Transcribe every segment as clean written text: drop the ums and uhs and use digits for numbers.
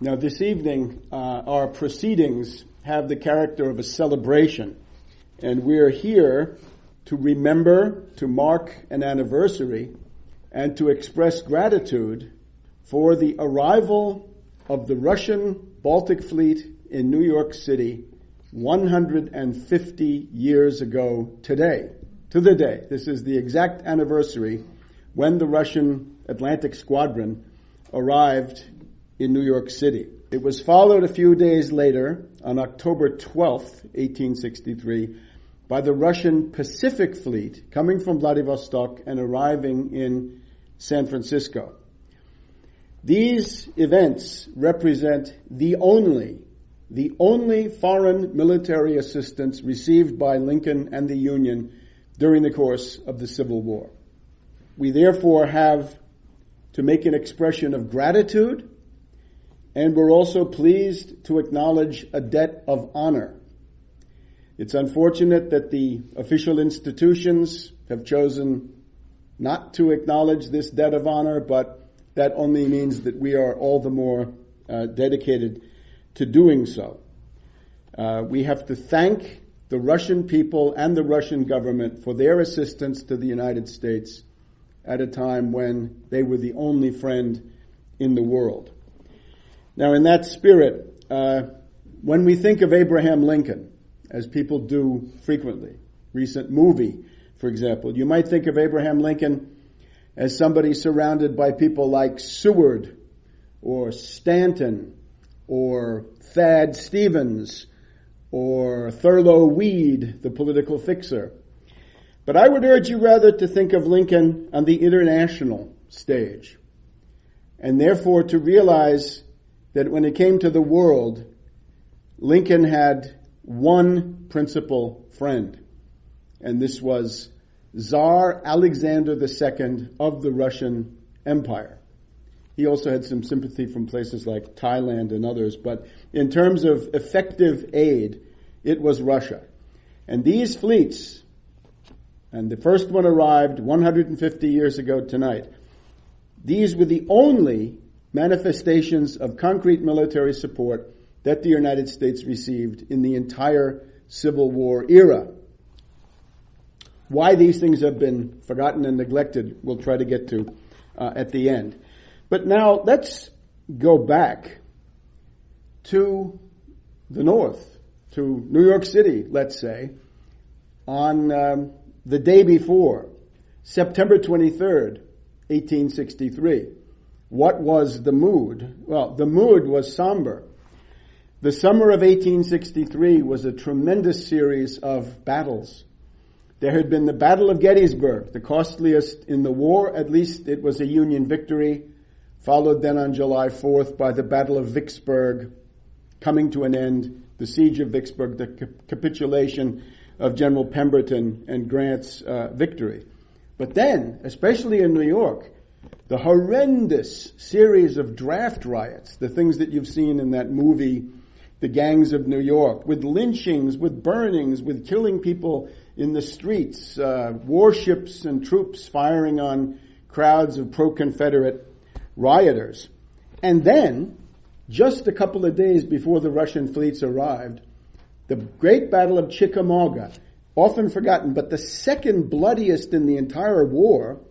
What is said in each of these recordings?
Now, this evening, our proceedings have the character of a celebration, and we're here to remember, to mark an anniversary, and to express gratitude for the arrival of the Russian Baltic Fleet in New York City 150 years ago today, to the day. This is the exact anniversary when the Russian Atlantic Squadron arrived in New York City. It was followed a few days later, on October 12th, 1863, by the Russian Pacific Fleet coming from Vladivostok and arriving in San Francisco. These events represent the only foreign military assistance received by Lincoln and the Union during the course of the Civil War. We therefore have to make an expression of gratitude, and we're also pleased to acknowledge a debt of honor. It's unfortunate that the official institutions have chosen not to acknowledge this debt of honor, but that only means that we are all the more dedicated to doing so. We have to thank the Russian people and the Russian government for their assistance to the United States at a time when they were the only friend in the world. Now, in that spirit, when we think of Abraham Lincoln, as people do frequently, recent movie, for example, you might think of Abraham Lincoln as somebody surrounded by people like Seward or Stanton or Thad Stevens or Thurlow Weed, the political fixer. But I would urge you rather to think of Lincoln on the international stage, and therefore to realize that when it came to the world, Lincoln had one principal friend, and this was Tsar Alexander II of the Russian Empire. He also had some sympathy from places like Thailand and others, but in terms of effective aid, it was Russia. And these fleets, and the first one arrived 150 years ago tonight, these were the only manifestations of concrete military support that the United States received in the entire Civil War era. Why these things have been forgotten and neglected, we'll try to get to at the end. But now let's go back to the north, to New York City, let's say, on the day before, September 23rd, 1863. What was the mood? Well, the mood was somber. The summer of 1863 was a tremendous series of battles. There had been the Battle of Gettysburg, the costliest in the war. At least it was a Union victory, followed then on July 4th by the Battle of Vicksburg, coming to an end, the Siege of Vicksburg, the capitulation of General Pemberton and Grant's victory. But then, especially in New York, the horrendous series of draft riots, the things that you've seen in that movie, The Gangs of New York, with lynchings, with burnings, with killing people in the streets, warships and troops firing on crowds of pro-Confederate rioters. And then, just a couple of days before the Russian fleets arrived, the Great Battle of Chickamauga, often forgotten, but the second bloodiest in the entire war,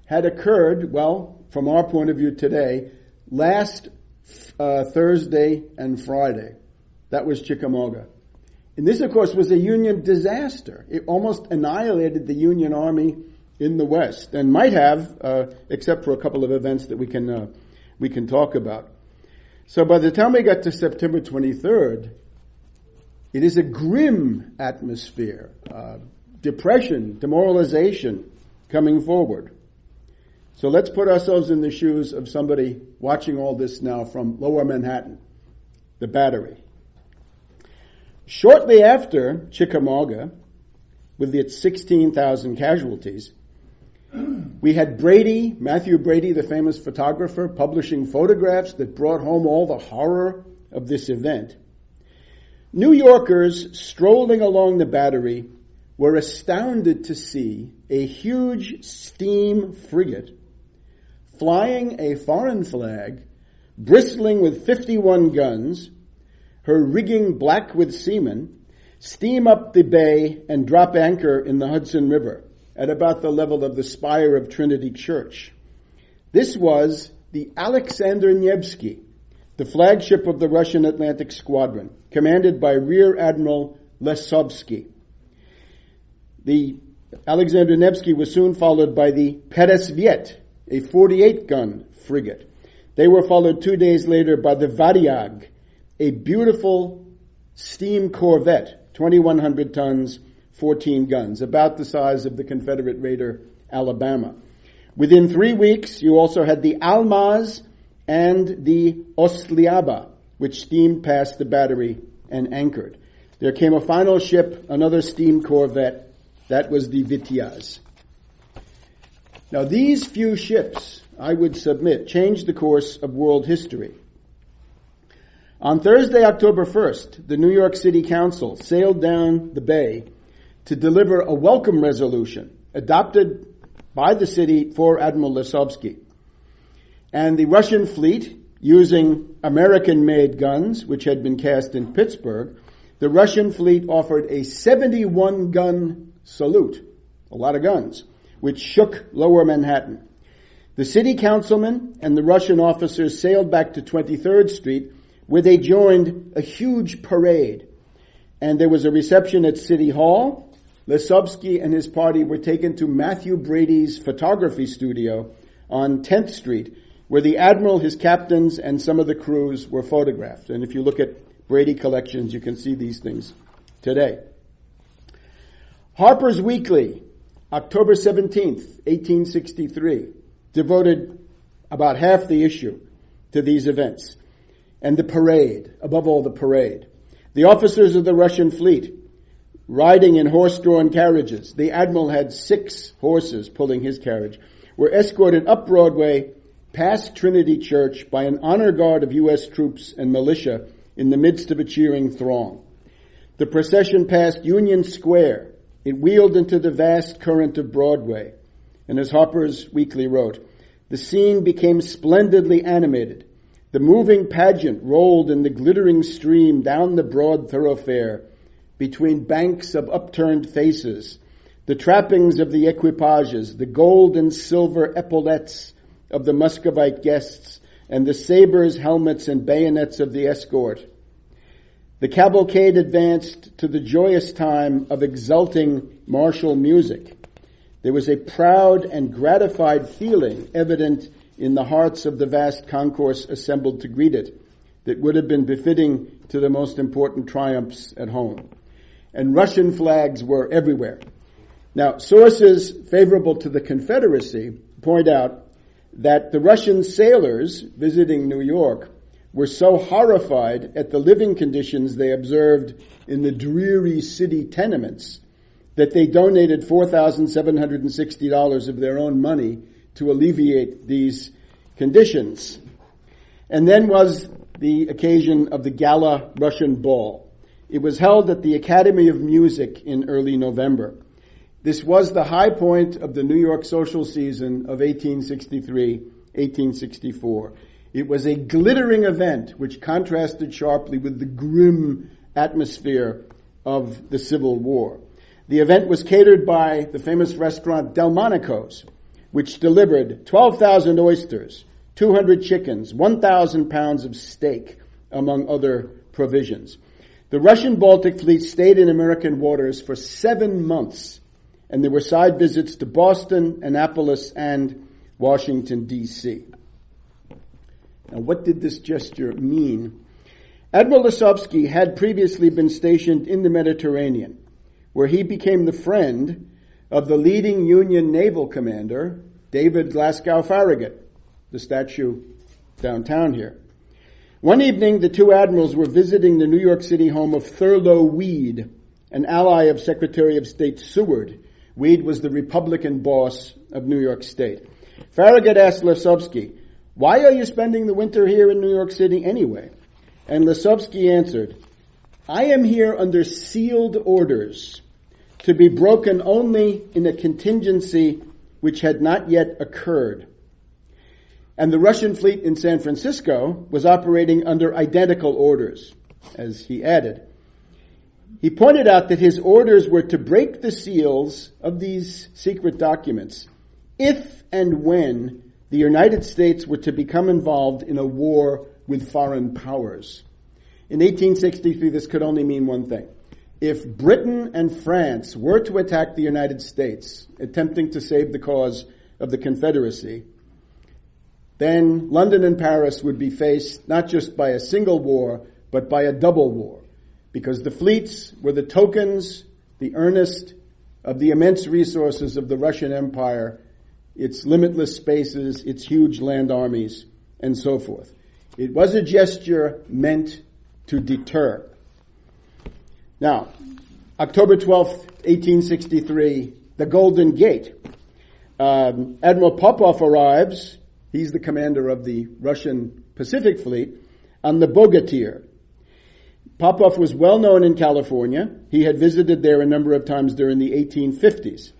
had occurred, well, from our point of view today, last Thursday and Friday. That was Chickamauga. And this, of course, was a Union disaster. It almost annihilated the Union Army in the West, and might have, except for a couple of events that we can talk about. So by the time we got to September 23rd, it is a grim atmosphere, depression, demoralization coming forward. So let's put ourselves in the shoes of somebody watching all this now from Lower Manhattan, the Battery. Shortly after Chickamauga, with its 16,000 casualties, we had Brady, Matthew Brady, the famous photographer, publishing photographs that brought home all the horror of this event. New Yorkers strolling along the Battery were astounded to see a huge steam frigate flying a foreign flag bristling with 51 guns, her rigging black with seamen, steam up the bay and drop anchor in the Hudson River at about the level of the spire of Trinity Church. This was the Alexander Nevsky, the flagship of the Russian Atlantic Squadron, commanded by Rear Admiral Lesovsky. The Alexander Nevsky was soon followed by the Peresviet, a 48-gun frigate. They were followed 2 days later by the Variag, a beautiful steam corvette, 2,100 tons, 14 guns, about the size of the Confederate raider Alabama. Within 3 weeks, you also had the Almaz and the Ostliaba, which steamed past the battery and anchored. There came a final ship, another steam corvette. That was the Vityaz. Now, these few ships, I would submit, changed the course of world history. On Thursday, October 1st, the New York City Council sailed down the bay to deliver a welcome resolution adopted by the city for Admiral Lesovsky. And the Russian fleet, using American-made guns, which had been cast in Pittsburgh, the Russian fleet offered a 71-gun salute, a lot of guns, which shook lower Manhattan. The city councilmen and the Russian officers sailed back to 23rd Street, where they joined a huge parade. And there was a reception at City Hall. Lesovsky and his party were taken to Matthew Brady's photography studio on 10th Street, where the admiral, his captains, and some of the crews were photographed. And if you look at Brady collections, you can see these things today. Harper's Weekly, October 17th, 1863, devoted about half the issue to these events. And the parade, above all the parade. The officers of the Russian fleet riding in horse-drawn carriages, the admiral had 6 horses pulling his carriage, were escorted up Broadway past Trinity Church by an honor guard of U.S. troops and militia in the midst of a cheering throng. The procession passed Union Square. It wheeled into the vast current of Broadway. And as Harper's Weekly wrote, the scene became splendidly animated. The moving pageant rolled in the glittering stream down the broad thoroughfare between banks of upturned faces, the trappings of the equipages, the gold and silver epaulettes of the Muscovite guests, and the sabers, helmets, and bayonets of the escort. The cavalcade advanced to the joyous time of exulting martial music. There was a proud and gratified feeling evident in the hearts of the vast concourse assembled to greet it that would have been befitting to the most important triumphs at home. And Russian flags were everywhere. Now, sources favorable to the Confederacy point out that the Russian sailors visiting New York were so horrified at the living conditions they observed in the dreary city tenements that they donated $4,760 of their own money to alleviate these conditions. And then was the occasion of the Gala Russian Ball. It was held at the Academy of Music in early November. This was the high point of the New York social season of 1863-1864. It was a glittering event which contrasted sharply with the grim atmosphere of the Civil War. The event was catered by the famous restaurant Delmonico's, which delivered 12,000 oysters, 200 chickens, 1,000 pounds of steak, among other provisions. The Russian Baltic Fleet stayed in American waters for 7 months, and there were side visits to Boston, Annapolis, and Washington, D.C. Now, what did this gesture mean? Admiral Lesovsky had previously been stationed in the Mediterranean, where he became the friend of the leading Union naval commander, David Glasgow Farragut, the statue downtown here. One evening, the two admirals were visiting the New York City home of Thurlow Weed, an ally of Secretary of State Seward. Weed was the Republican boss of New York State. Farragut asked Lesovsky, "Why are you spending the winter here in New York City anyway?" And Lesovsky answered, "I am here under sealed orders to be broken only in a contingency which had not yet occurred." And the Russian fleet in San Francisco was operating under identical orders, as he added. He pointed out that his orders were to break the seals of these secret documents if and when the United States were to become involved in a war with foreign powers. In 1863, this could only mean one thing. If Britain and France were to attack the United States, attempting to save the cause of the Confederacy, then London and Paris would be faced not just by a single war, but by a double war, because the fleets were the tokens, the earnest of the immense resources of the Russian Empire, its limitless spaces, its huge land armies, and so forth. It was a gesture meant to deter. Now, October 12th, 1863, the Golden Gate. Admiral Popov arrives. He's the commander of the Russian Pacific Fleet on the Bogatyr. Popov was well known in California. He had visited there a number of times during the 1850s.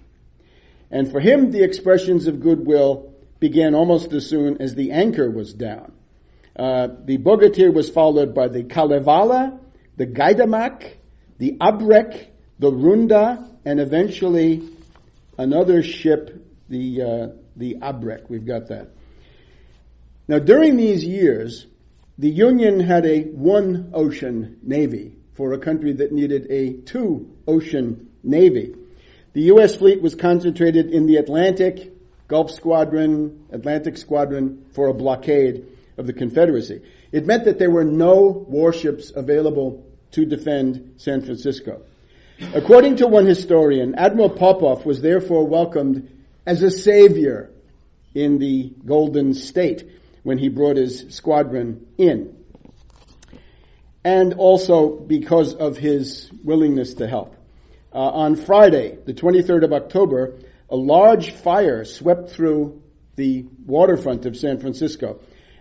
And for him, the expressions of goodwill began almost as soon as the anchor was down. The Bogatyr was followed by the Kalevala, the Gaidamak, the Abrek, the Runda, and eventually another ship, the Abrek. We've got that. Now, during these years, the Union had a one-ocean navy for a country that needed a two-ocean navy. The U.S. fleet was concentrated in the Atlantic Squadron for a blockade of the Confederacy. It meant that there were no warships available to defend San Francisco. According to one historian, Admiral Popov was therefore welcomed as a savior in the Golden State when he brought his squadron in, and also because of his willingness to help. On Friday, the 23rd of October, a large fire swept through the waterfront of San Francisco.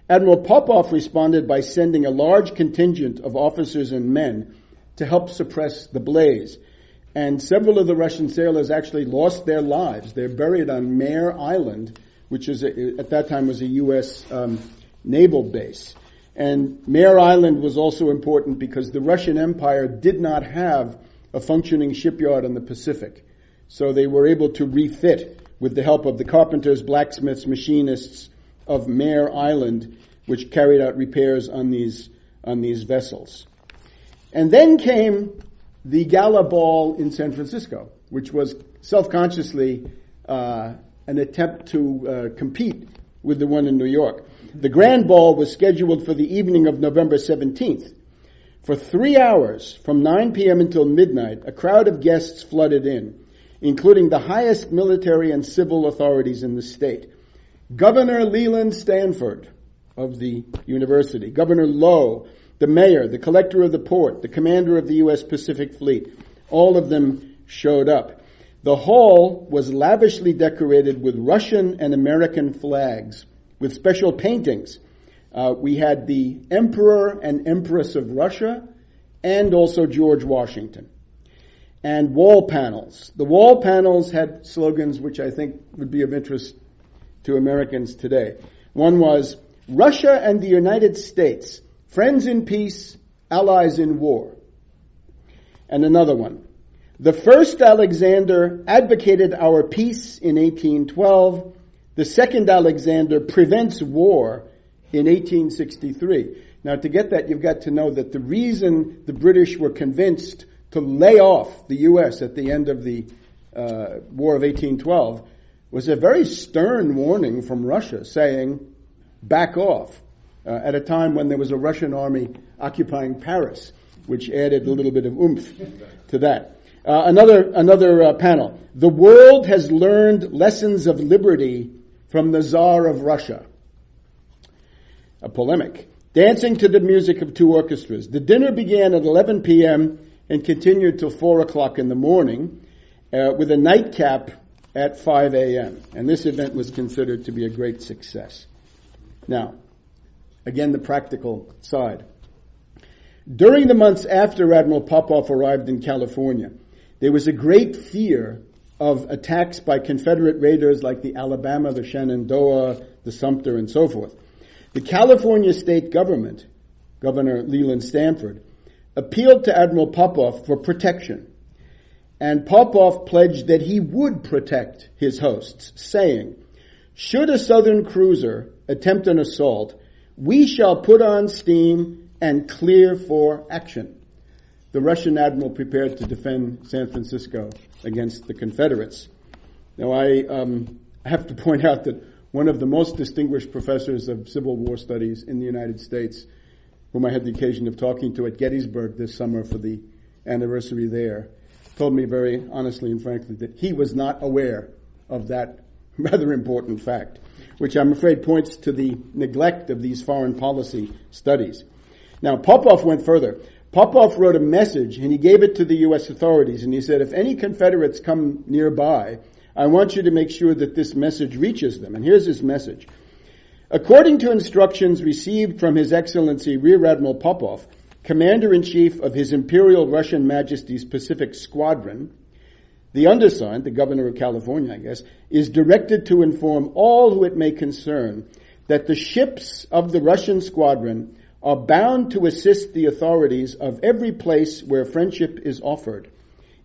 Admiral Popov responded by sending a large contingent of officers and men to help suppress the blaze. And several of the Russian sailors actually lost their lives. They're buried on Mare Island, which is at that time was a U.S. naval base. And Mare Island was also important because the Russian Empire did not have a functioning shipyard in the Pacific. So they were able to refit with the help of the carpenters, blacksmiths, machinists of Mare Island, which carried out repairs on these vessels. And then came the gala ball in San Francisco, which was self-consciously an attempt to compete with the one in New York. The grand ball was scheduled for the evening of November 17th. For 3 hours, from 9 p.m. until midnight, a crowd of guests flooded in, including the highest military and civil authorities in the state. Governor Leland Stanford of the university, Governor Lowe, the mayor, the collector of the port, the commander of the U.S. Pacific Fleet, all of them showed up. The hall was lavishly decorated with Russian and American flags, with special paintings. We had the Emperor and Empress of Russia, and also George Washington. And wall panels. The wall panels had slogans which I think would be of interest to Americans today. One was, Russia and the United States, friends in peace, allies in war. And another one, the first Alexander advocated our peace in 1812. The second Alexander prevents war in 1863. Now, to get that, you've got to know that the reason the British were convinced to lay off the U.S. at the end of the War of 1812 was a very stern warning from Russia saying, back off, at a time when there was a Russian army occupying Paris, which added a little bit of oomph to that. Another panel. The world has learned lessons of liberty from the Tsar of Russia. A polemic. Dancing to the music of two orchestras. The dinner began at 11 p.m. and continued till 4 o'clock in the morning with a nightcap at 5 a.m. And this event was considered to be a great success. Now, again, the practical side. During the months after Admiral Popov arrived in California, there was a great fear of attacks by Confederate raiders like the Alabama, the Shenandoah, the Sumter, and so forth. The California state government, Governor Leland Stanford, appealed to Admiral Popoff for protection. And Popoff pledged that he would protect his hosts, saying, "Should a Southern cruiser attempt an assault, we shall put on steam and clear for action." The Russian admiral prepared to defend San Francisco against the Confederates. Now, I have to point out that one of the most distinguished professors of Civil War studies in the United States, whom I had the occasion of talking to at Gettysburg this summer for the anniversary there, told me very honestly and frankly that he was not aware of that rather important fact, which I'm afraid points to the neglect of these foreign policy studies. Now, Popoff went further. Popoff wrote a message, and he gave it to the U.S. authorities, and he said, if any Confederates come nearby, I want you to make sure that this message reaches them. And here's his message. According to instructions received from His Excellency Rear Admiral Popoff, Commander-in-Chief of His Imperial Russian Majesty's Pacific Squadron, the undersigned, the Governor of California, I guess, is directed to inform all who it may concern that the ships of the Russian squadron are bound to assist the authorities of every place where friendship is offered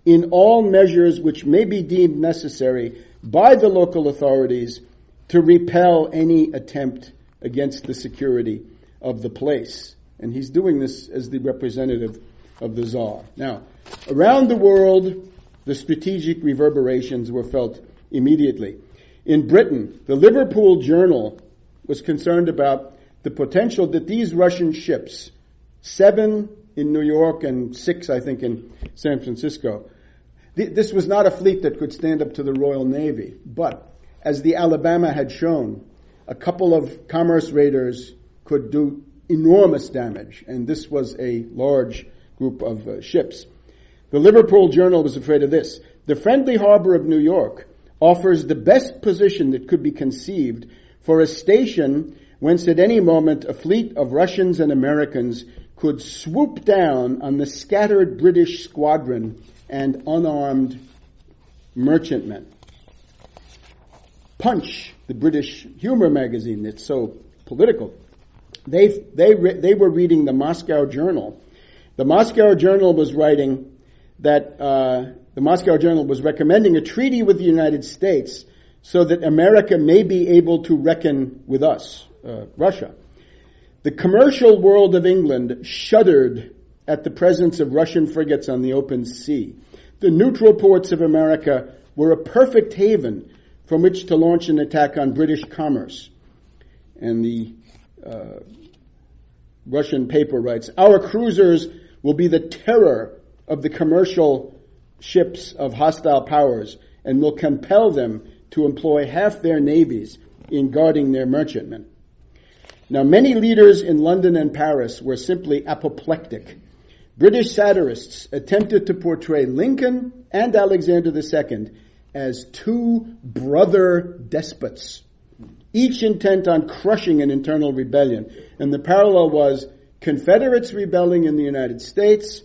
in all measures which may be deemed necessary by the local authorities to repel any attempt against the security of the place. And he's doing this as the representative of the Tsar. Now, around the world, the strategic reverberations were felt immediately. In Britain, the Liverpool Journal was concerned about the potential that these Russian ships, 7 in New York and 6, I think, in San Francisco, this was not a fleet that could stand up to the Royal Navy. But as the Alabama had shown, a couple of commerce raiders could do enormous damage, and this was a large group of ships. The Liverpool Journal was afraid of this. The friendly harbor of New York offers the best position that could be conceived for a station whence at any moment a fleet of Russians and Americans could swoop down on the scattered British squadron and unarmed merchantmen. Punch, the British humor magazine that's so political, they were reading the Moscow Journal. The Moscow Journal was writing that the Moscow Journal was recommending a treaty with the United States so that America may be able to reckon with us, Russia. The commercial world of England shuddered at the presence of Russian frigates on the open sea. The neutral ports of America were a perfect haven from which to launch an attack on British commerce. And the Russian paper writes, our cruisers will be the terror of the commercial ships of hostile powers and will compel them to employ half their navies in guarding their merchantmen. Now, many leaders in London and Paris were simply apoplectic. British satirists attempted to portray Lincoln and Alexander II as two brother despots, each intent on crushing an internal rebellion. And the parallel was Confederates rebelling in the United States,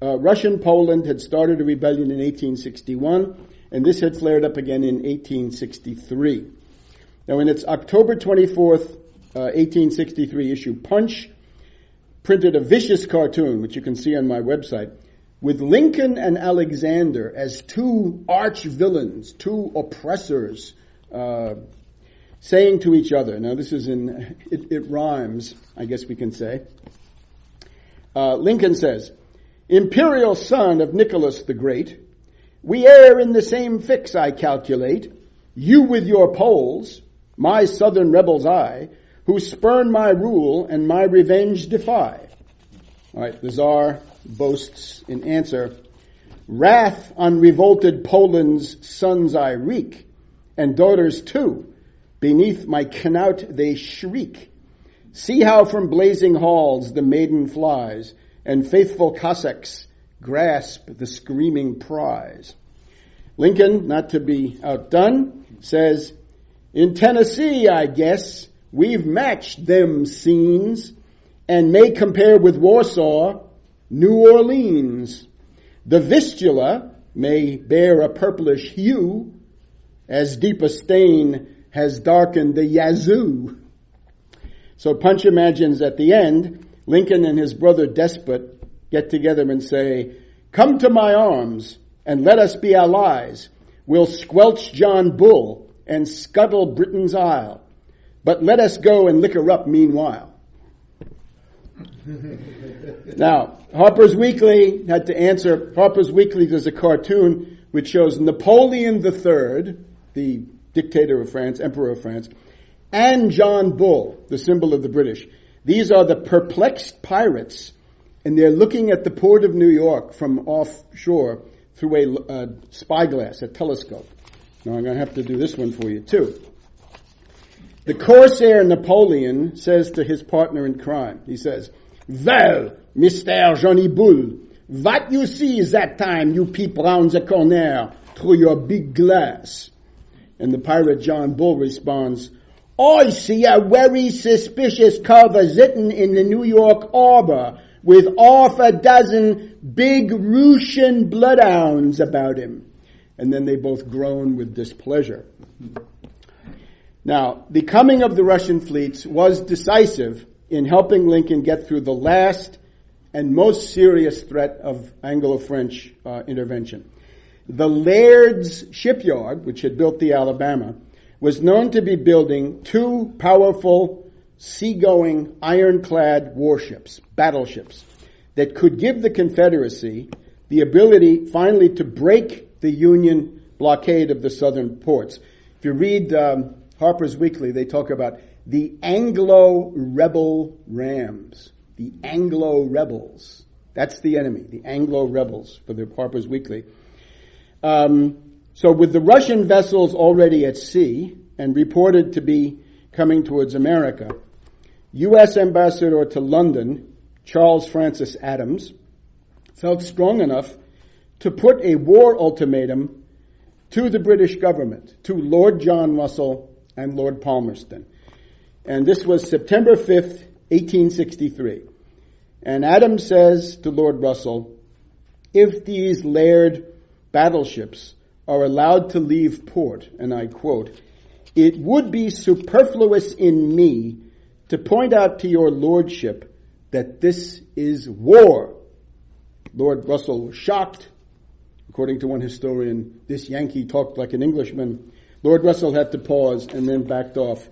Russian Poland had started a rebellion in 1861, and this had flared up again in 1863. Now, in its October 24th, 1863 issue, Punch printed a vicious cartoon, which you can see on my website, with Lincoln and Alexander as two arch villains, two oppressors, saying to each other. Now, this is it rhymes, I guess we can say. Lincoln says, Imperial son of Nicholas the Great, we err in the same fix, I calculate, you with your Poles, my southern rebels I, who spurn my rule and my revenge defy. All right, the Tsar boasts in answer, wrath on revolted Poland's sons I wreak, and daughters too, beneath my knout they shriek. See how from blazing halls the maiden flies, and faithful Cossacks grasp the screaming prize. Lincoln, not to be outdone, says, in Tennessee, I guess, we've matched them scenes, and may compare with Warsaw, New Orleans. The Vistula may bear a purplish hue, as deep a stain has darkened the Yazoo. So Punch imagines at the end, Lincoln and his brother Despot get together and say, "Come to my arms and let us be allies. We'll squelch John Bull and scuttle Britain's Isle. But let us go and liquor up meanwhile." Now, Harper's Weekly had to answer. Harper's Weekly does a cartoon which shows Napoleon III, the dictator of France, emperor of France, and John Bull, the symbol of the British. These are the perplexed pirates, and they're looking at the port of New York from offshore through a spyglass, a telescope. Now I'm going to have to do this one for you too. The corsair Napoleon says to his partner in crime, he says, "Well, Mr. Johnny Bull, what you see that time you peep round the corner through your big glass?" And the pirate John Bull responds, "I see a very suspicious cover sitting in the New York harbor with half a dozen big Russian bloodhounds about him." And then they both groan with displeasure. Now, the coming of the Russian fleets was decisive in helping Lincoln get through the last and most serious threat of Anglo-French intervention. The Laird's shipyard, which had built the Alabama, was known to be building two powerful, seagoing, ironclad warships, battleships, that could give the Confederacy the ability finally to break the Union blockade of the southern ports. If you read Harper's Weekly, they talk about the Anglo-rebel rams. The Anglo-rebels. That's the enemy, the Anglo-rebels for the Harper's Weekly. So with the Russian vessels already at sea and reported to be coming towards America, U.S. Ambassador to London, Charles Francis Adams, felt strong enough to put a war ultimatum to the British government, to Lord John Russell and Lord Palmerston. And this was September 5th, 1863. And Adams says to Lord Russell, "If these Laird battleships are allowed to leave port," and I quote, "it would be superfluous in me to point out to your lordship that this is war." Lord Russell was shocked. According to one historian, this Yankee talked like an Englishman. Lord Russell had to pause and then backed off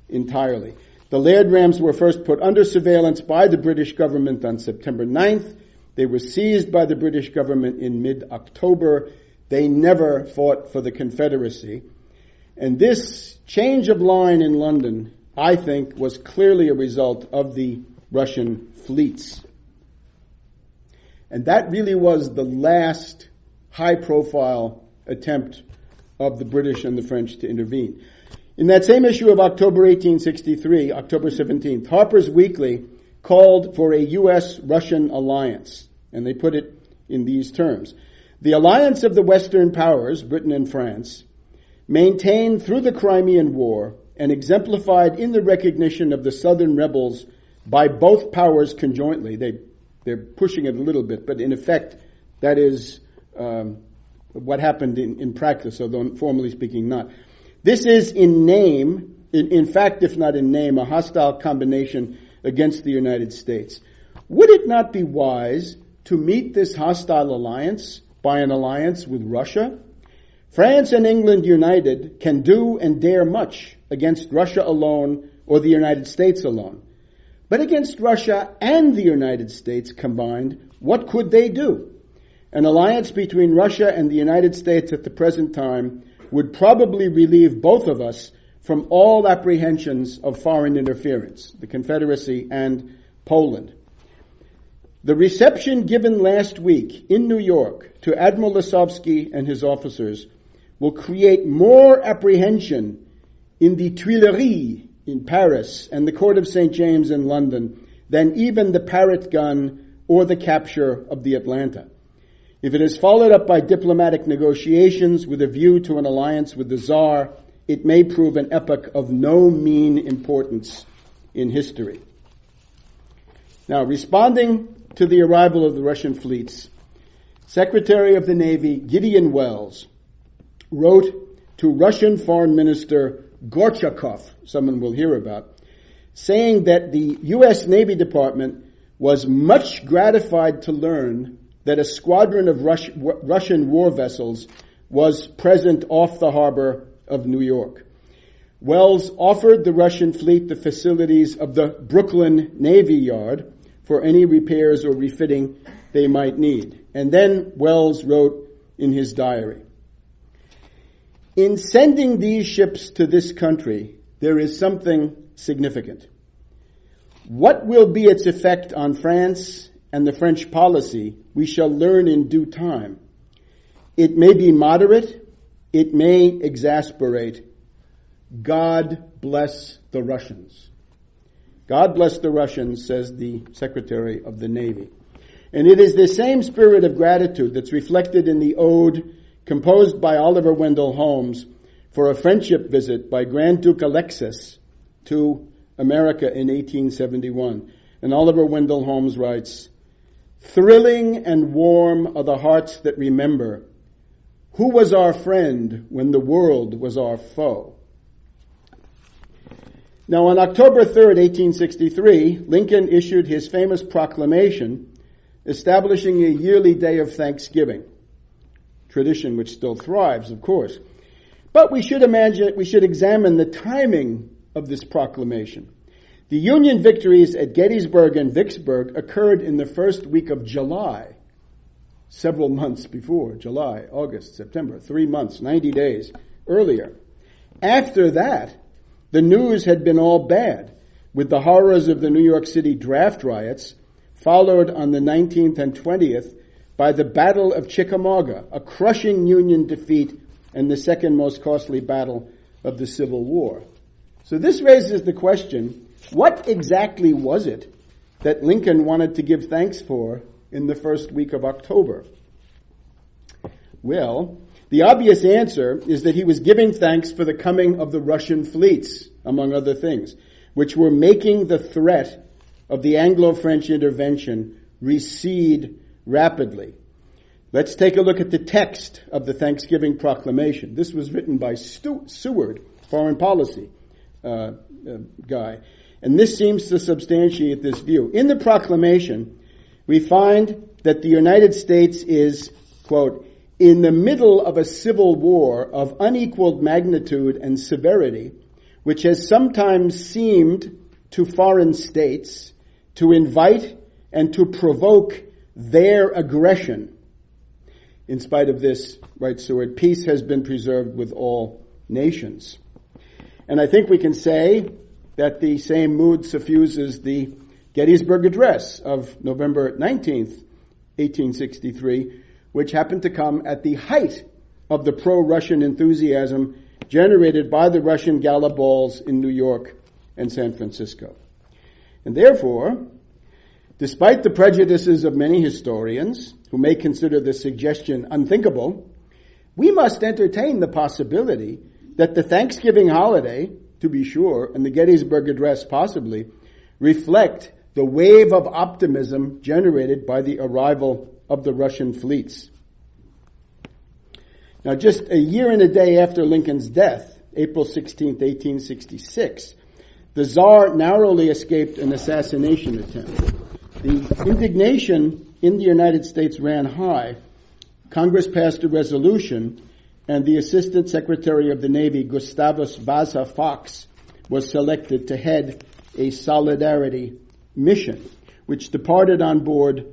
entirely. The Laird rams were first put under surveillance by the British government on September 9th. They were seized by the British government in mid-October. They never fought for the Confederacy. And this change of line in London, I think, was clearly a result of the Russian fleets. And that really was the last high-profile attempt of the British and the French to intervene. In that same issue of October 1863, October 17th, Harper's Weekly called for a U.S.-Russian alliance, and they put it in these terms. "The alliance of the Western powers, Britain and France, maintained through the Crimean War and exemplified in the recognition of the Southern rebels by both powers conjointly." They're pushing it a little bit, but in effect, that is what happened in practice, although formally speaking not. "This is in name, in fact, if not in name, a hostile combination against the United States. Would it not be wise to meet this hostile alliance by an alliance with Russia? France and England united can do and dare much against Russia alone or the United States alone. But against Russia and the United States combined, what could they do? An alliance between Russia and the United States at the present time would probably relieve both of us from all apprehensions of foreign interference, the Confederacy and Poland. The reception given last week in New York to Admiral Lisowski and his officers will create more apprehension in the Tuileries in Paris and the Court of St. James in London than even the Parrott gun or the capture of the Atlanta. If it is followed up by diplomatic negotiations with a view to an alliance with the Tsar, it may prove an epoch of no mean importance in history." Now, responding to the arrival of the Russian fleets, Secretary of the Navy Gideon Welles wrote to Russian Foreign Minister Gorchakov, someone will hear about, saying that the U.S. Navy Department was much gratified to learn that a squadron of Russian war vessels was present off the harbor of New York. Welles offered the Russian fleet the facilities of the Brooklyn Navy Yard for any repairs or refitting they might need. And then Welles wrote in his diary, "In sending these ships to this country, there is something significant. What will be its effect on France and the French policy, we shall learn in due time. It may be moderate, it may exasperate. God bless the Russians." God bless the Russians, says the Secretary of the Navy. And it is the same spirit of gratitude that's reflected in the ode composed by Oliver Wendell Holmes for a friendship visit by Grand Duke Alexis to America in 1871. And Oliver Wendell Holmes writes, "Thrilling and warm are the hearts that remember who was our friend when the world was our foe." Now, on October 3rd, 1863, Lincoln issued his famous proclamation establishing a yearly day of Thanksgiving, tradition which still thrives, of course. But we should examine the timing of this proclamation. The Union victories at Gettysburg and Vicksburg occurred in the first week of July, several months before, July, August, September, 3 months, 90 days earlier. After that, the news had been all bad, with the horrors of the New York City draft riots, followed on the 19th and 20th by the Battle of Chickamauga, a crushing Union defeat and the second most costly battle of the Civil War. So this raises the question, what exactly was it that Lincoln wanted to give thanks for in the first week of October? Well, the obvious answer is that he was giving thanks for the coming of the Russian fleets, among other things, which were making the threat of the Anglo-French intervention recede rapidly. Let's take a look at the text of the Thanksgiving Proclamation. This was written by Seward, foreign policy guy. And this seems to substantiate this view. In the proclamation, we find that the United States is, quote, "in the middle of a civil war of unequaled magnitude and severity, which has sometimes seemed to foreign states to invite and to provoke their aggression. In spite of this," writes Seward, "peace has been preserved with all nations." And I think we can say that the same mood suffuses the Gettysburg Address of November 19th, 1863, which happened to come at the height of the pro-Russian enthusiasm generated by the Russian gala balls in New York and San Francisco. And therefore, despite the prejudices of many historians who may consider this suggestion unthinkable, we must entertain the possibility that the Thanksgiving holiday, to be sure, and the Gettysburg Address possibly, reflect the wave of optimism generated by the arrival of the Russian fleets. Now, just a year and a day after Lincoln's death, April 16th, 1866, the Tsar narrowly escaped an assassination attempt. The indignation in the United States ran high. Congress passed a resolution, and the Assistant Secretary of the Navy, Gustavus Vasa Fox, was selected to head a solidarity mission, which departed on board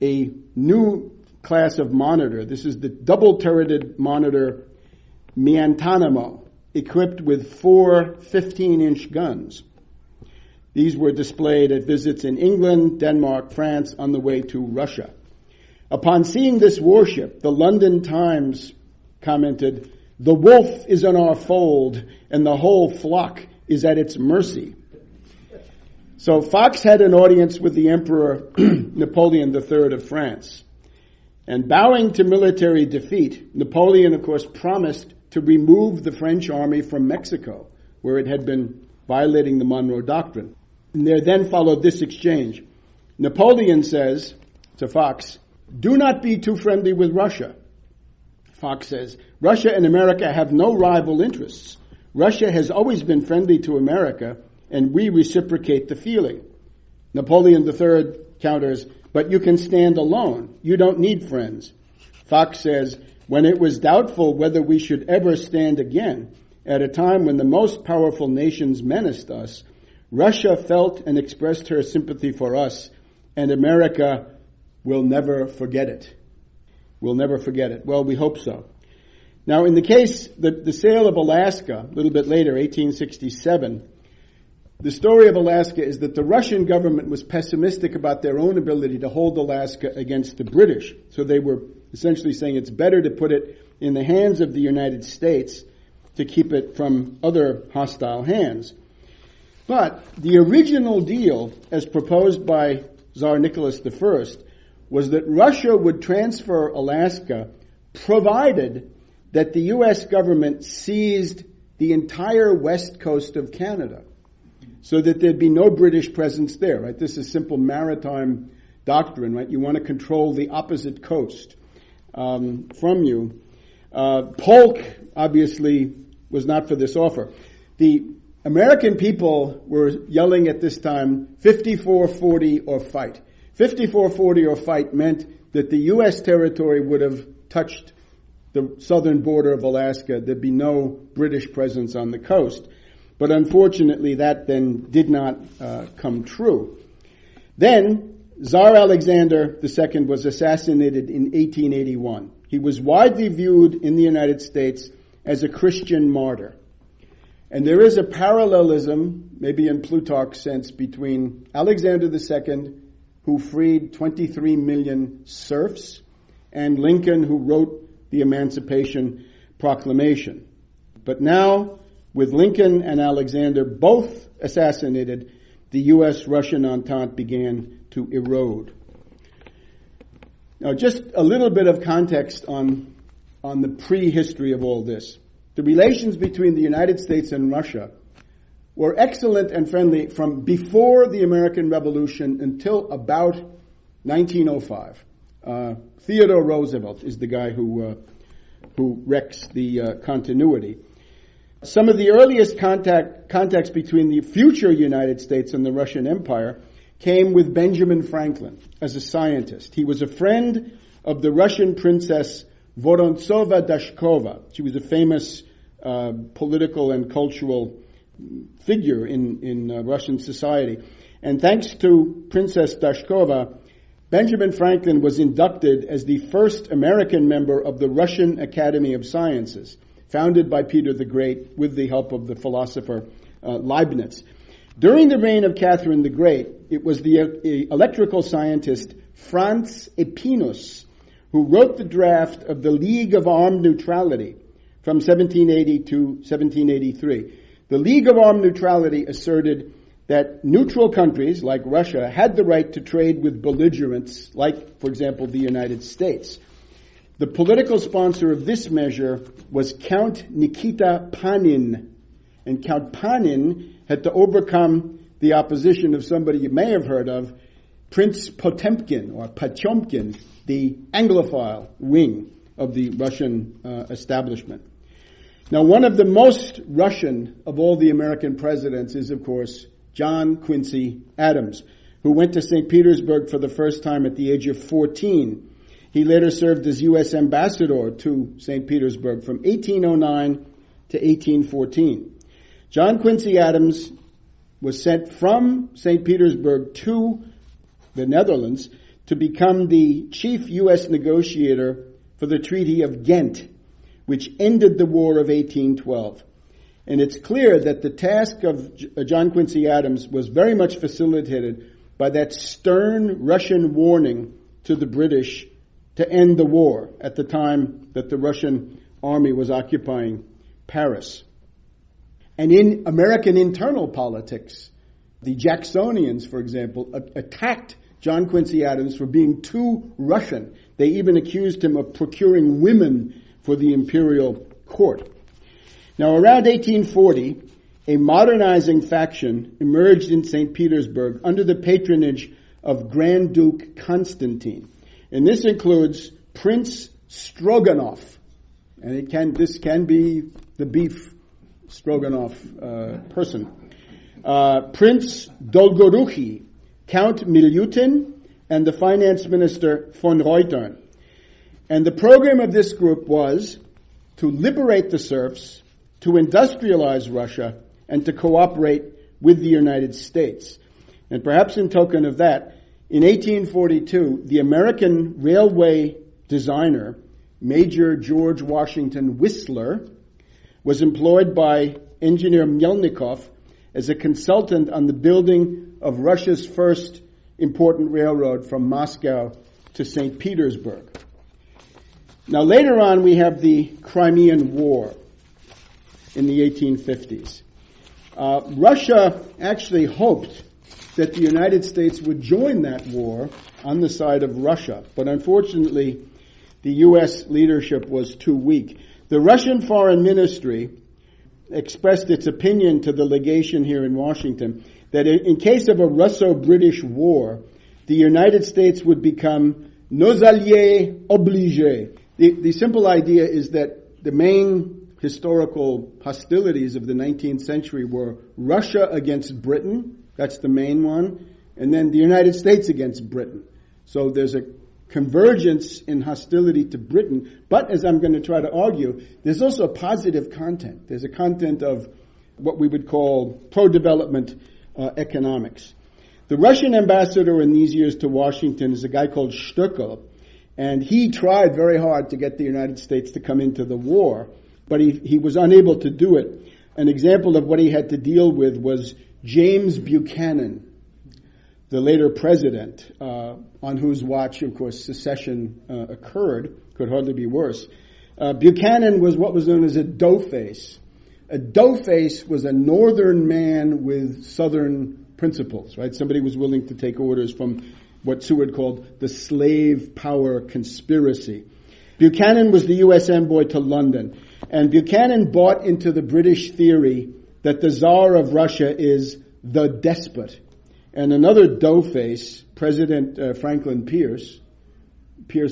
a new class of monitor. This is the double-turreted monitor Miantanamo, equipped with 4 15-inch guns. These were displayed at visits in England, Denmark, France, on the way to Russia. Upon seeing this warship, the London Times commented, "The wolf is in our fold, and the whole flock is at its mercy." So Fox had an audience with the Emperor Napoleon III of France. And bowing to military defeat, Napoleon, of course, promised to remove the French army from Mexico, where it had been violating the Monroe Doctrine. And there then followed this exchange. Napoleon says to Fox, Do not be too friendly with Russia. Fox says, Russia and America have no rival interests. Russia has always been friendly to America, and we reciprocate the feeling. Napoleon III counters, but you can stand alone. You don't need friends. Fox says, when it was doubtful whether we should ever stand again, at a time when the most powerful nations menaced us, Russia felt and expressed her sympathy for us, and America will never forget it. We'll never forget it. Well, we hope so. Now, in the case, the sale of Alaska, a little bit later, 1867, the story of Alaska is that the Russian government was pessimistic about their own ability to hold Alaska against the British. So they were essentially saying it's better to put it in the hands of the United States to keep it from other hostile hands. But the original deal, as proposed by Tsar Nicholas I, was that Russia would transfer Alaska provided that the U.S. government seized the entire west coast of Canada, so that there'd be no British presence there, right? This is simple maritime doctrine, right? You want to control the opposite coast from you. Polk, obviously, was not for this offer. The American people were yelling at this time, 54-40 or fight. 54-40 or fight meant that the U.S. territory would have touched the southern border of Alaska. There'd be no British presence on the coast. But unfortunately, that then did not come true. Then, Tsar Alexander II was assassinated in 1881. He was widely viewed in the United States as a Christian martyr. And there is a parallelism, maybe in Plutarch's sense, between Alexander II, who freed 23 million serfs, and Lincoln, who wrote the Emancipation Proclamation. But now, with Lincoln and Alexander both assassinated, the U.S.-Russian entente began to erode. Now, just a little bit of context on the prehistory of all this. The relations between the United States and Russia were excellent and friendly from before the American Revolution until about 1905. Theodore Roosevelt is the guy who wrecks the continuity. Some of the earliest contacts between the future United States and the Russian Empire came with Benjamin Franklin as a scientist. He was a friend of the Russian princess Vorontsova-Dashkova. She was a famous political and cultural figure in Russian society. And thanks to Princess Dashkova, Benjamin Franklin was inducted as the first American member of the Russian Academy of Sciences, founded by Peter the Great with the help of the philosopher Leibniz. During the reign of Catherine the Great, it was the electrical scientist Franz Epinus who wrote the draft of the League of Armed Neutrality from 1780 to 1783. The League of Armed Neutrality asserted that neutral countries like Russia had the right to trade with belligerents like, for example, the United States. The political sponsor of this measure was Count Nikita Panin. And Count Panin had to overcome the opposition of somebody you may have heard of, Prince Potemkin, or Potemkin, the Anglophile wing of the Russian establishment. Now, one of the most Russian of all the American presidents is, of course, John Quincy Adams, who went to St. Petersburg for the first time at the age of 14. He later served as U.S. ambassador to St. Petersburg from 1809 to 1814. John Quincy Adams was sent from St. Petersburg to the Netherlands to become the chief U.S. negotiator for the Treaty of Ghent, which ended the War of 1812. And it's clear that the task of John Quincy Adams was very much facilitated by that stern Russian warning to the British to end the war at the time that the Russian army was occupying Paris. And in American internal politics, the Jacksonians, for example, attacked John Quincy Adams for being too Russian. They even accused him of procuring women for the imperial court. Now, around 1840, a modernizing faction emerged in St. Petersburg under the patronage of Grand Duke Constantine. And this includes Prince Stroganoff. And this can be the beef Stroganoff person. Prince Dolgoruki, Count Milutin, and the finance minister von Reutern. And the program of this group was to liberate the serfs, to industrialize Russia, and to cooperate with the United States. And perhaps in token of that, in 1842, the American railway designer, Major George Washington Whistler, was employed by engineer Melnikov as a consultant on the building of Russia's first important railroad from Moscow to St. Petersburg. Now later on we have the Crimean War in the 1850s. Russia actually hoped that the United States would join that war on the side of Russia, but unfortunately the U.S. leadership was too weak. The Russian Foreign Ministry expressed its opinion to the legation here in Washington that in case of a Russo-British war, the United States would become nos alliés obligés. The simple idea is that the main historical hostilities of the 19th century were Russia against Britain, that's the main one, and then the United States against Britain. So there's a convergence in hostility to Britain, but as I'm going to try to argue, there's also a positive content. There's a content of what we would call pro-development economics. The Russian ambassador in these years to Washington is a guy called Stuckel, and he tried very hard to get the United States to come into the war, but he was unable to do it. An example of what he had to deal with was James Buchanan, the later president, on whose watch, of course, secession occurred. Could hardly be worse. Buchanan was what was known as a doughface. A doughface was a northern man with southern principles, right? Somebody was willing to take orders from what Seward called the slave power conspiracy. Buchanan was the U.S. envoy to London, and Buchanan bought into the British theory that the Tsar of Russia is the despot. And another doughface, President Franklin Pierce,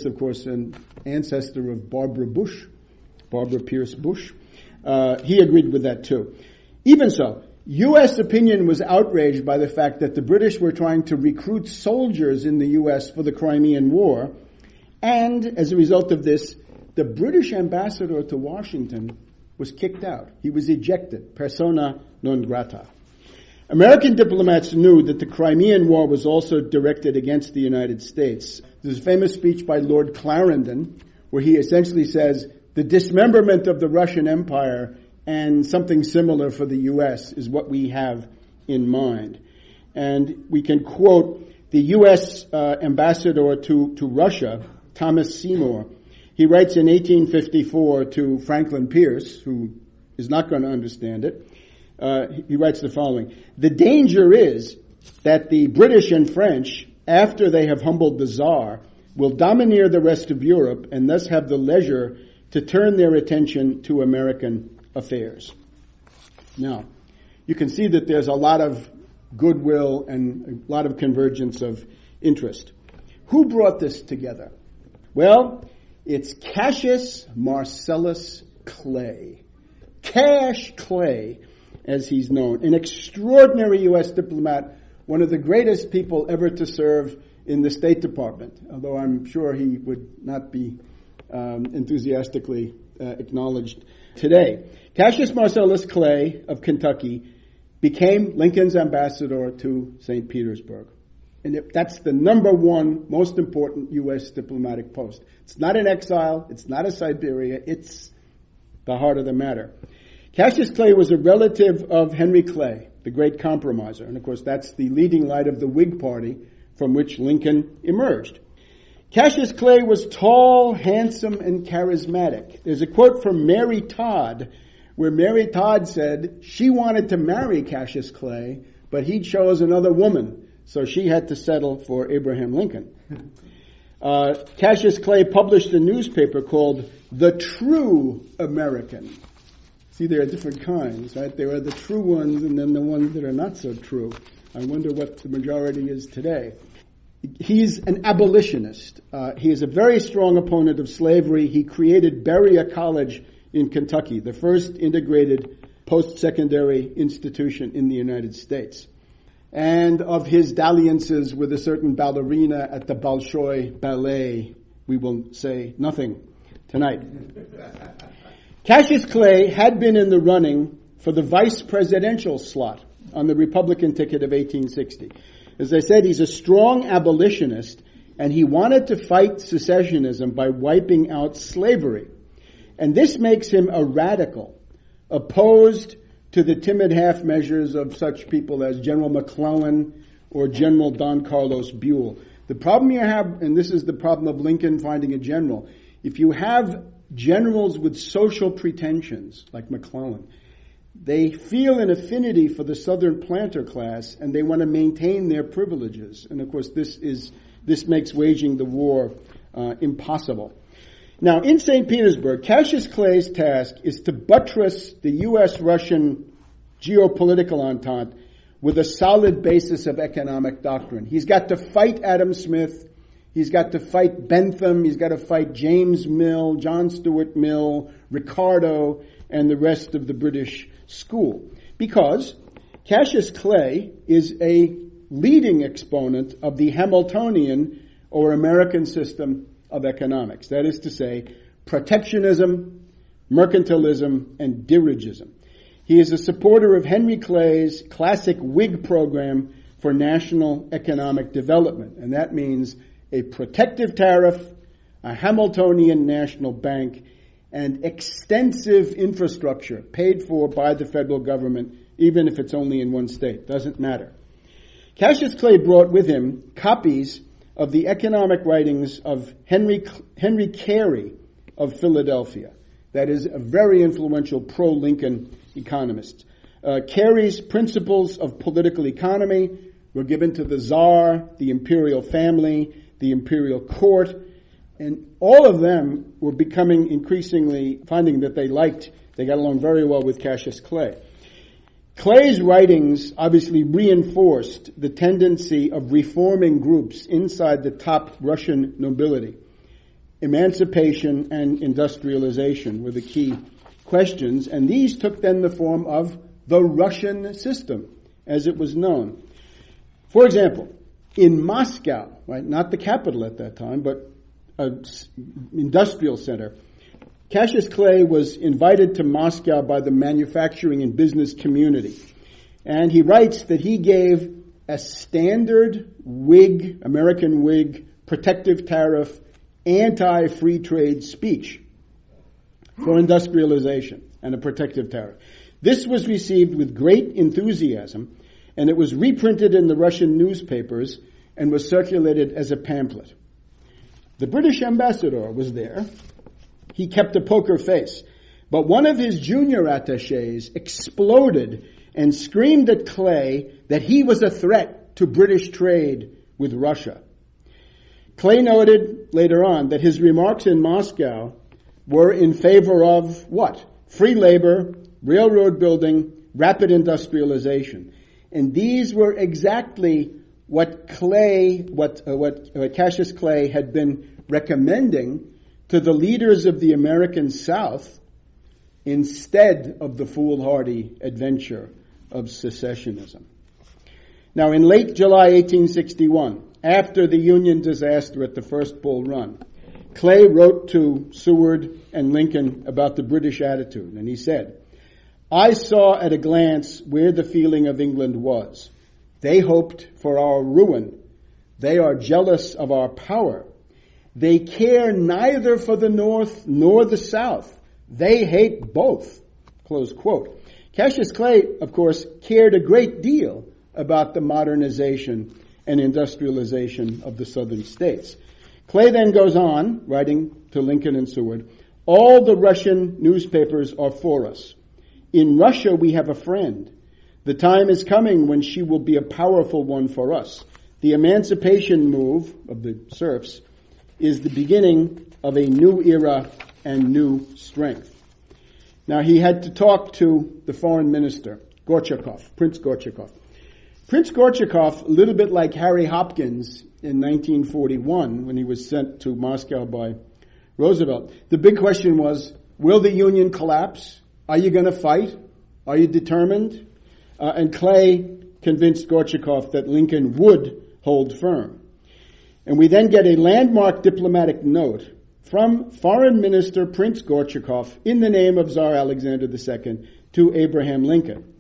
of course, an ancestor of Barbara Pierce Bush, he agreed with that too. Even so, U.S. opinion was outraged by the fact that the British were trying to recruit soldiers in the U.S. for the Crimean War, and as a result of this, the British ambassador to Washington was kicked out. He was ejected, persona non grata. American diplomats knew that the Crimean War was also directed against the United States. There's a famous speech by Lord Clarendon where he essentially says, the dismemberment of the Russian Empire and something similar for the U.S. is what we have in mind. And we can quote the U.S. ambassador to Russia, Thomas Seymour. He writes in 1854 to Franklin Pierce, who is not going to understand it. He writes the following: the danger is that the British and French, after they have humbled the Tsar, will domineer the rest of Europe and thus have the leisure to turn their attention to American affairs. Now, you can see that there's a lot of goodwill and a lot of convergence of interest. Who brought this together? Well, it's Cassius Marcellus Clay. Cash Clay, as he's known, an extraordinary U.S. diplomat, one of the greatest people ever to serve in the State Department, although I'm sure he would not be enthusiastically acknowledged today. Cassius Marcellus Clay of Kentucky became Lincoln's ambassador to St. Petersburg. And that's the number one most important U.S. diplomatic post. It's not an exile. It's not a Siberia. It's the heart of the matter. Cassius Clay was a relative of Henry Clay, the great compromiser. And of course, that's the leading light of the Whig Party from which Lincoln emerged. Cassius Clay was tall, handsome, and charismatic. There's a quote from Mary Todd, where Mary Todd said she wanted to marry Cassius Clay, but he chose another woman, so she had to settle for Abraham Lincoln. Cassius Clay published a newspaper called The True American. See, there are different kinds, right? There are the true ones and then the ones that are not so true. I wonder what the majority is today. He's an abolitionist. He is a very strong opponent of slavery. He created Berea College in Kentucky, the first integrated post-secondary institution in the United States. And of his dalliances with a certain ballerina at the Bolshoi Ballet, we will say nothing tonight. Cassius Clay had been in the running for the vice presidential slot on the Republican ticket of 1860. As I said, he's a strong abolitionist, and he wanted to fight secessionism by wiping out slavery. And this makes him a radical, opposed to the timid half measures of such people as General McClellan or General Don Carlos Buell. The problem you have, and this is the problem of Lincoln finding a general, if you have generals with social pretensions, like McClellan, they feel an affinity for the Southern planter class, and they want to maintain their privileges. And of course, this makes waging the war impossible. Now, in St. Petersburg, Cassius Clay's task is to buttress the U.S.-Russian geopolitical entente with a solid basis of economic doctrine. He's got to fight Adam Smith. He's got to fight Bentham. He's got to fight James Mill, John Stuart Mill, Ricardo, and the rest of the British school. Because Cassius Clay is a leading exponent of the Hamiltonian or American system of economics. That is to say, protectionism, mercantilism, and dirigism. He is a supporter of Henry Clay's classic Whig program for national economic development, and that means a protective tariff, a Hamiltonian national bank, and extensive infrastructure paid for by the federal government, even if it's only in one state. Doesn't matter. Cassius Clay brought with him copies of the economic writings of Henry Carey of Philadelphia. That is a very influential pro-Lincoln economist. Carey's principles of political economy were given to the Tsar, the imperial family, the imperial court, and all of them were becoming increasingly, finding that they got along very well with Cassius Clay. Clay's writings obviously reinforced the tendency of reforming groups inside the top Russian nobility. Emancipation and industrialization were the key questions, and these took then the form of the Russian system, as it was known. For example, in Moscow, right, not the capital at that time, but an industrial center, Cassius Clay was invited to Moscow by the manufacturing and business community. And he writes that he gave a standard Whig, American Whig, protective tariff, anti-free trade speech for industrialization and a protective tariff. This was received with great enthusiasm, and it was reprinted in the Russian newspapers and was circulated as a pamphlet. The British ambassador was there. He kept a poker face. But one of his junior attachés exploded and screamed at Clay that he was a threat to British trade with Russia. Clay noted later on that his remarks in Moscow were in favor of what? Free labor, railroad building, rapid industrialization. And these were exactly what Cassius Clay had been recommending to the leaders of the American South instead of the foolhardy adventure of secessionism. Now, in late July 1861, after the Union disaster at the first Bull Run, Clay wrote to Seward and Lincoln about the British attitude, and he said, "I saw at a glance where the feeling of England was. They hoped for our ruin. They are jealous of our power. They care neither for the North nor the South. They hate both." Close quote. Cassius Clay, of course, cared a great deal about the modernization and industrialization of the southern states. Clay then goes on, writing to Lincoln and Seward, "All the Russian newspapers are for us. In Russia we have a friend. The time is coming when she will be a powerful one for us. The emancipation move of the serfs is the beginning of a new era and new strength." Now, he had to talk to the foreign minister, Gorchakov, Prince Gorchakov. Prince Gorchakov, a little bit like Harry Hopkins in 1941 when he was sent to Moscow by Roosevelt. The big question was, will the Union collapse? Are you going to fight? Are you determined? And Clay convinced Gorchakov that Lincoln would hold firm. And we then get a landmark diplomatic note from Foreign Minister Prince Gorchakov in the name of Tsar Alexander II to Abraham Lincoln.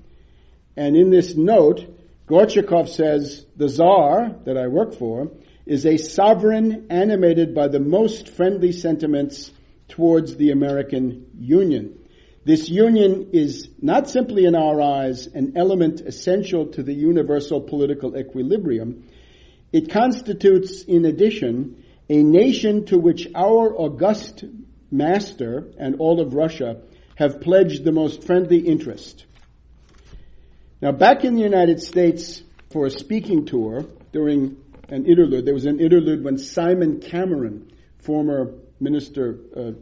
And in this note, Gorchakov says, the Tsar that I work for is a sovereign animated by the most friendly sentiments towards the American Union. This union is not simply in our eyes an element essential to the universal political equilibrium. It constitutes, in addition, a nation to which our august master and all of Russia have pledged the most friendly interest. Now, back in the United States for a speaking tour during an interlude, there was an interlude when Simon Cameron, former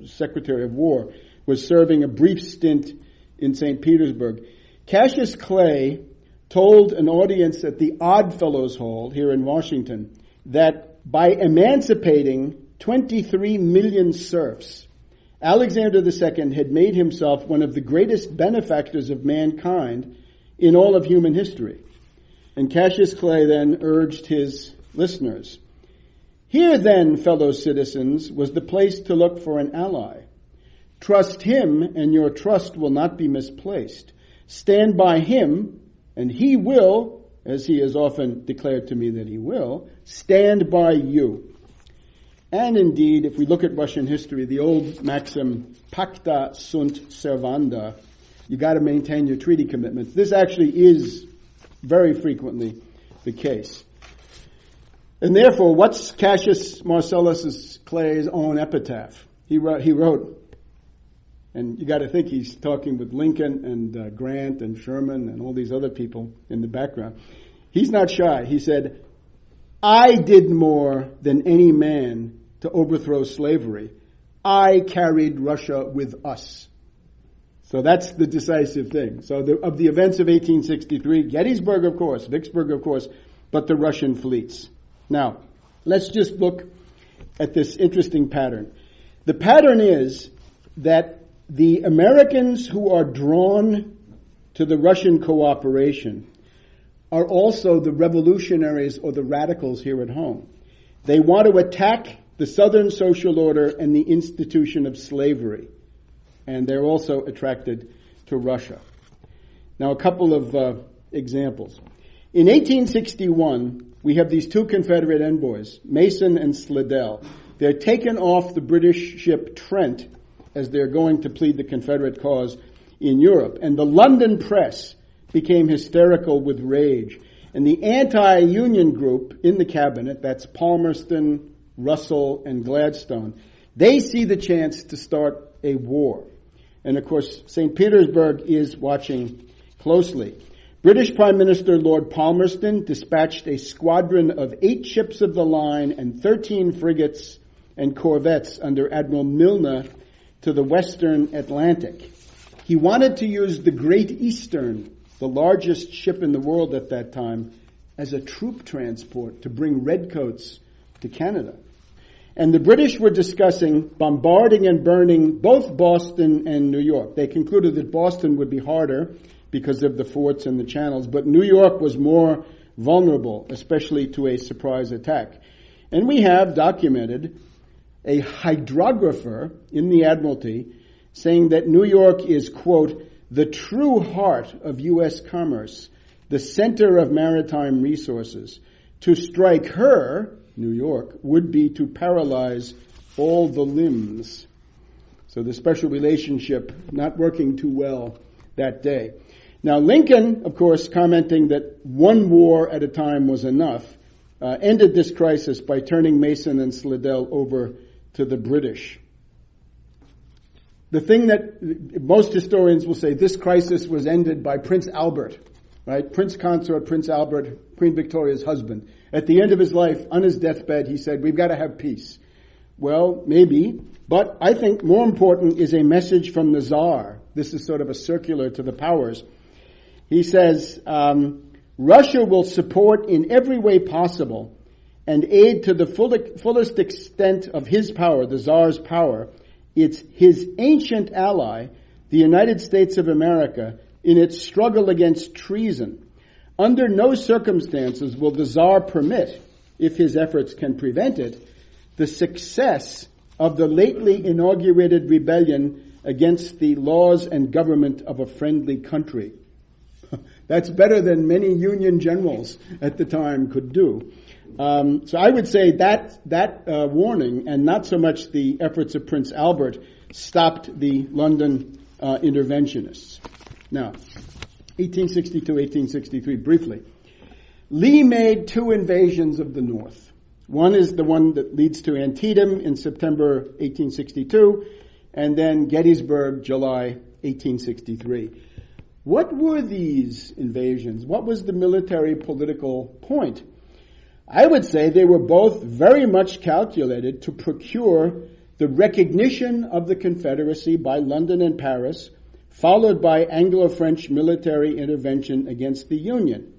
Secretary of War, was serving a brief stint in St. Petersburg. Cassius Clay told an audience at the Oddfellows Hall here in Washington that by emancipating 23 million serfs, Alexander II had made himself one of the greatest benefactors of mankind in all of human history. And Cassius Clay then urged his listeners, "Here then, fellow citizens, was the place to look for an ally. Trust him, and your trust will not be misplaced. Stand by him, and he will, as he has often declared to me that he will, stand by you." And indeed, if we look at Russian history, the old maxim, pacta sunt servanda, you got to maintain your treaty commitments. This actually is very frequently the case. And therefore, what's Cassius Marcellus Clay's own epitaph? He wrote, and you got to think he's talking with Lincoln and Grant and Sherman and all these other people in the background. He's not shy. He said, "I did more than any man to overthrow slavery. I carried Russia with us." So that's the decisive thing. So of the events of 1863, Gettysburg, of course, Vicksburg, of course, but the Russian fleets. Now, let's just look at this interesting pattern. The pattern is that the Americans who are drawn to the Russian cooperation are also the revolutionaries or the radicals here at home. They want to attack the Southern social order and the institution of slavery. And they're also attracted to Russia. Now, a couple of examples. In 1861, we have these two Confederate envoys, Mason and Slidell. They're taken off the British ship Trent as they're going to plead the Confederate cause in Europe. And the London press became hysterical with rage. And the anti-union group in the cabinet, that's Palmerston, Russell, and Gladstone, they see the chance to start a war. And of course, St. Petersburg is watching closely. British Prime Minister Lord Palmerston dispatched a squadron of 8 ships of the line and 13 frigates and corvettes under Admiral Milner to the western Atlantic. He wanted to use the Great Eastern, the largest ship in the world at that time, as a troop transport to bring redcoats to Canada. And the British were discussing bombarding and burning both Boston and New York. They concluded that Boston would be harder because of the forts and the channels, but New York was more vulnerable, especially to a surprise attack. And we have documented a hydrographer in the Admiralty saying that New York is, quote, the true heart of U.S. commerce, the center of maritime resources. To strike her, New York, would be to paralyze all the limbs. So the special relationship not working too well that day. Now Lincoln, of course, commenting that one war at a time was enough, ended this crisis by turning Mason and Slidell over to the British. The thing that most historians will say, this crisis was ended by Prince Albert, right? Prince Consort, Prince Albert, Queen Victoria's husband. At the end of his life, on his deathbed, he said, we've got to have peace. Well, maybe, but I think more important is a message from the Tsar. This is sort of a circular to the powers. He says, Russia will support in every way possible and aid to the fullest extent of his power, the Tsar's power, it's his ancient ally, the United States of America, in its struggle against treason. Under no circumstances will the Tsar permit, if his efforts can prevent it, the success of the lately inaugurated rebellion against the laws and government of a friendly country. That's better than many Union generals at the time could do. So I would say that warning, and not so much the efforts of Prince Albert, stopped the London interventionists. Now, 1862, 1863, briefly. Lee made 2 invasions of the North. One is the one that leads to Antietam in September 1862, and then Gettysburg, July 1863. What were these invasions? What was the military political point? I would say they were both very much calculated to procure the recognition of the Confederacy by London and Paris, followed by Anglo-French military intervention against the Union.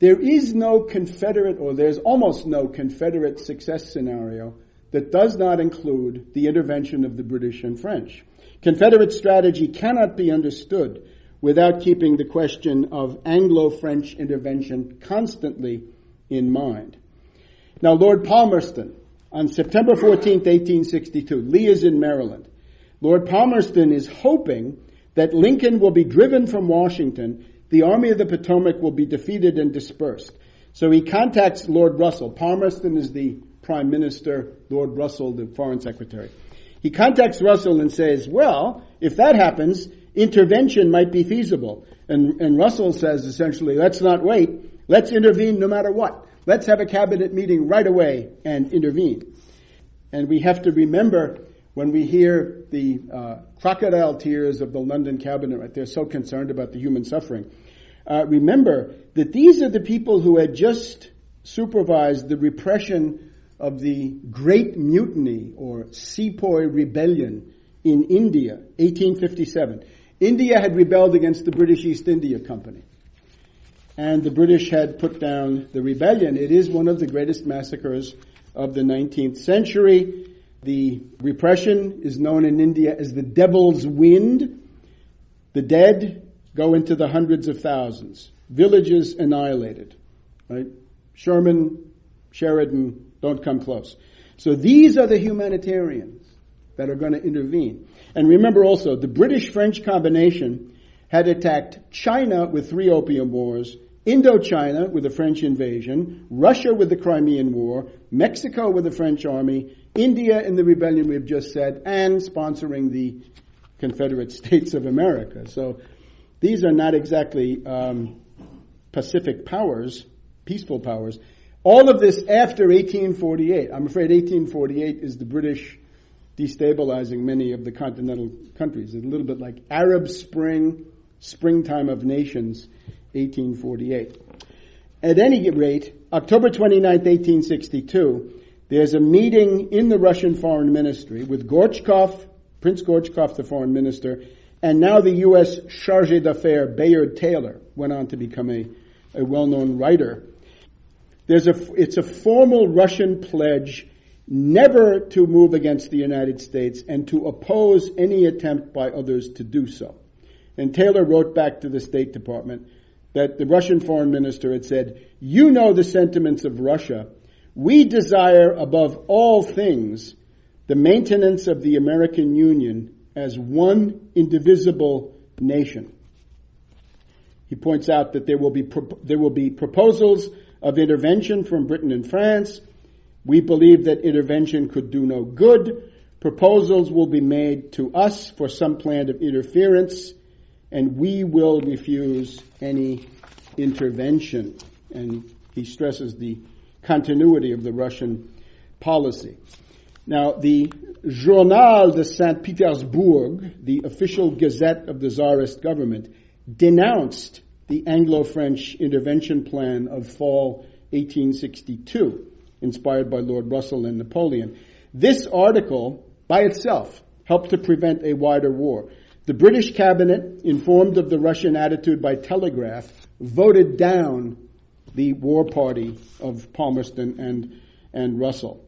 There is no Confederate, or there's almost no Confederate success scenario that does not include the intervention of the British and French. Confederate strategy cannot be understood without keeping the question of Anglo-French intervention constantly in mind. Now, Lord Palmerston, on September 14th, 1862, Lee is in Maryland. Lord Palmerston is hoping that Lincoln will be driven from Washington, the Army of the Potomac will be defeated and dispersed. So he contacts Lord Russell. Palmerston is the Prime Minister, Lord Russell, the Foreign Secretary. He contacts Russell and says, well, if that happens, intervention might be feasible. And Russell says, essentially, let's not wait. Let's intervene no matter what. Let's have a cabinet meeting right away and intervene. And we have to remember, when we hear the crocodile tears of the London cabinet, right, they're so concerned about the human suffering. Remember that these are the people who had just supervised the repression of the Great Mutiny or Sepoy Rebellion in India, 1857. India had rebelled against the British East India Company, and the British had put down the rebellion. It is one of the greatest massacres of the 19th century. The repression is known in India as the Devil's Wind. The dead go into the hundreds of thousands. Villages annihilated. Right? Sherman, Sheridan, don't come close. So these are the humanitarians that are going to intervene. And remember also, the British-French combination had attacked China with 3 Opium Wars, Indochina with the French invasion, Russia with the Crimean War, Mexico with the French army, India in the rebellion we've just said, and sponsoring the Confederate States of America. So these are not exactly Pacific powers, peaceful powers. All of this after 1848. I'm afraid 1848 is the British destabilizing many of the continental countries. It's a little bit like Arab Spring, springtime of nations, 1848. At any rate, October 29th, 1862, there's a meeting in the Russian Foreign Ministry with Gorchkov, Prince Gorchkov, the foreign minister, and now the U.S. Chargé d'Affaires, Bayard Taylor, went on to become a well-known writer. It's a formal Russian pledge never to move against the United States and to oppose any attempt by others to do so. And Taylor wrote back to the State Department that the Russian foreign minister had said, you know the sentiments of Russia. We desire above all things the maintenance of the American Union as one indivisible nation. He points out that there will be proposals of intervention from Britain and France. We believe that intervention could do no good. Proposals will be made to us for some plan of interference, and we will refuse any intervention. And he stresses the continuity of the Russian policy. Now, the Journal de St. Petersburg, the official gazette of the Tsarist government, denounced the Anglo-French intervention plan of fall 1862, inspired by Lord Russell and Napoleon. This article, by itself, helped to prevent a wider war. The British cabinet, informed of the Russian attitude by telegraph, voted down the war party of Palmerston and Russell.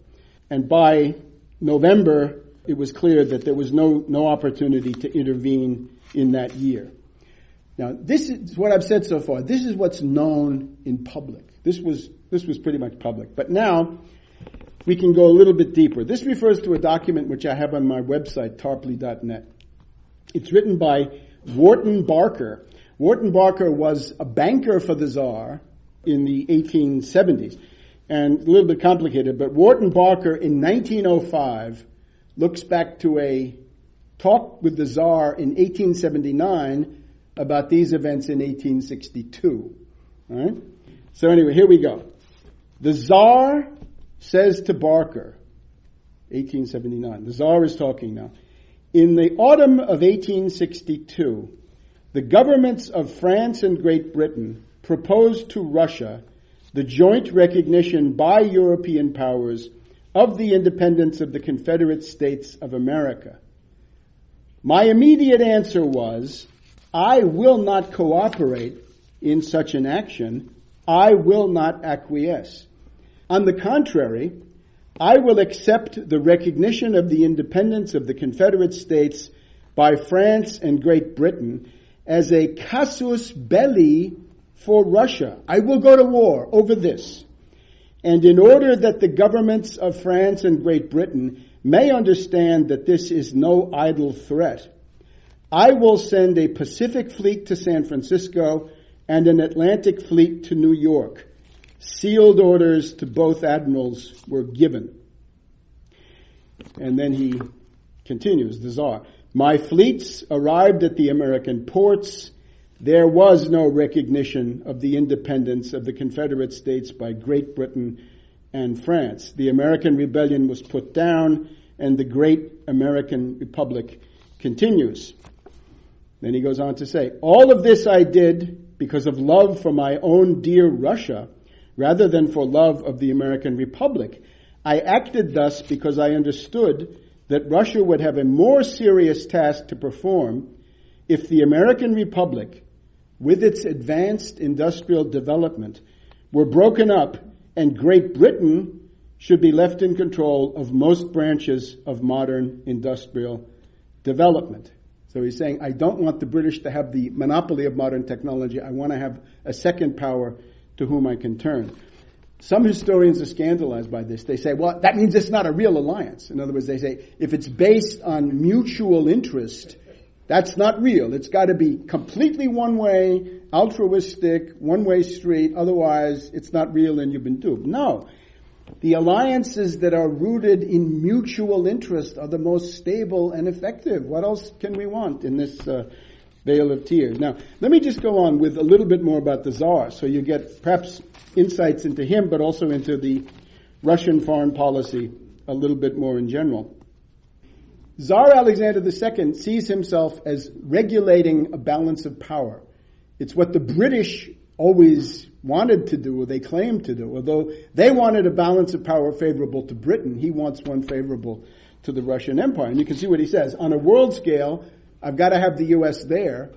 And by November, it was clear that there was no opportunity to intervene in that year. Now, this is what I've said so far. This is what's known in public. This was pretty much public. But now, we can go a little bit deeper. This refers to a document which I have on my website, tarpley.net. It's written by Wharton Barker. Wharton Barker was a banker for the Tsar in the 1870s. And a little bit complicated, but Wharton Barker in 1905 looks back to a talk with the Tsar in 1879 about these events in 1862. All right? So anyway, here we go. The Tsar says to Barker, 1879, the Tsar is talking now, in the autumn of 1862, the governments of France and Great Britain proposed to Russia the joint recognition by European powers of the independence of the Confederate States of America. My immediate answer was, I will not cooperate in such an action. I will not acquiesce. On the contrary, I will accept the recognition of the independence of the Confederate States by France and Great Britain as a casus belli for Russia. I will go to war over this. And in order that the governments of France and Great Britain may understand that this is no idle threat, I will send a Pacific fleet to San Francisco and an Atlantic fleet to New York. Sealed orders to both admirals were given. And then he continues, the Tsar. My fleets arrived at the American ports. There was no recognition of the independence of the Confederate States by Great Britain and France. The American rebellion was put down, and the great American Republic continues. Then he goes on to say, all of this I did because of love for my own dear Russia, rather than for love of the American Republic. I acted thus because I understood that Russia would have a more serious task to perform if the American Republic, with its advanced industrial development, were broken up and Great Britain should be left in control of most branches of modern industrial development. So he's saying, I don't want the British to have the monopoly of modern technology. I want to have a second power to whom I can turn. Some historians are scandalized by this. They say, well, that means it's not a real alliance. In other words, they say, if it's based on mutual interest, that's not real. It's got to be completely one-way, altruistic, one-way street. Otherwise, it's not real and you've been duped. No. The alliances that are rooted in mutual interest are the most stable and effective. What else can we want in this vale of tears? Now, let me just go on with a little bit more about the Tsar, so you get perhaps insights into him, but also into the Russian foreign policy a little bit more in general. Tsar Alexander II sees himself as regulating a balance of power. It's what the British always wanted to do, or they claimed to do. Although they wanted a balance of power favorable to Britain, he wants one favorable to the Russian Empire. And you can see what he says. On a world scale, I've got to have the U.S. there,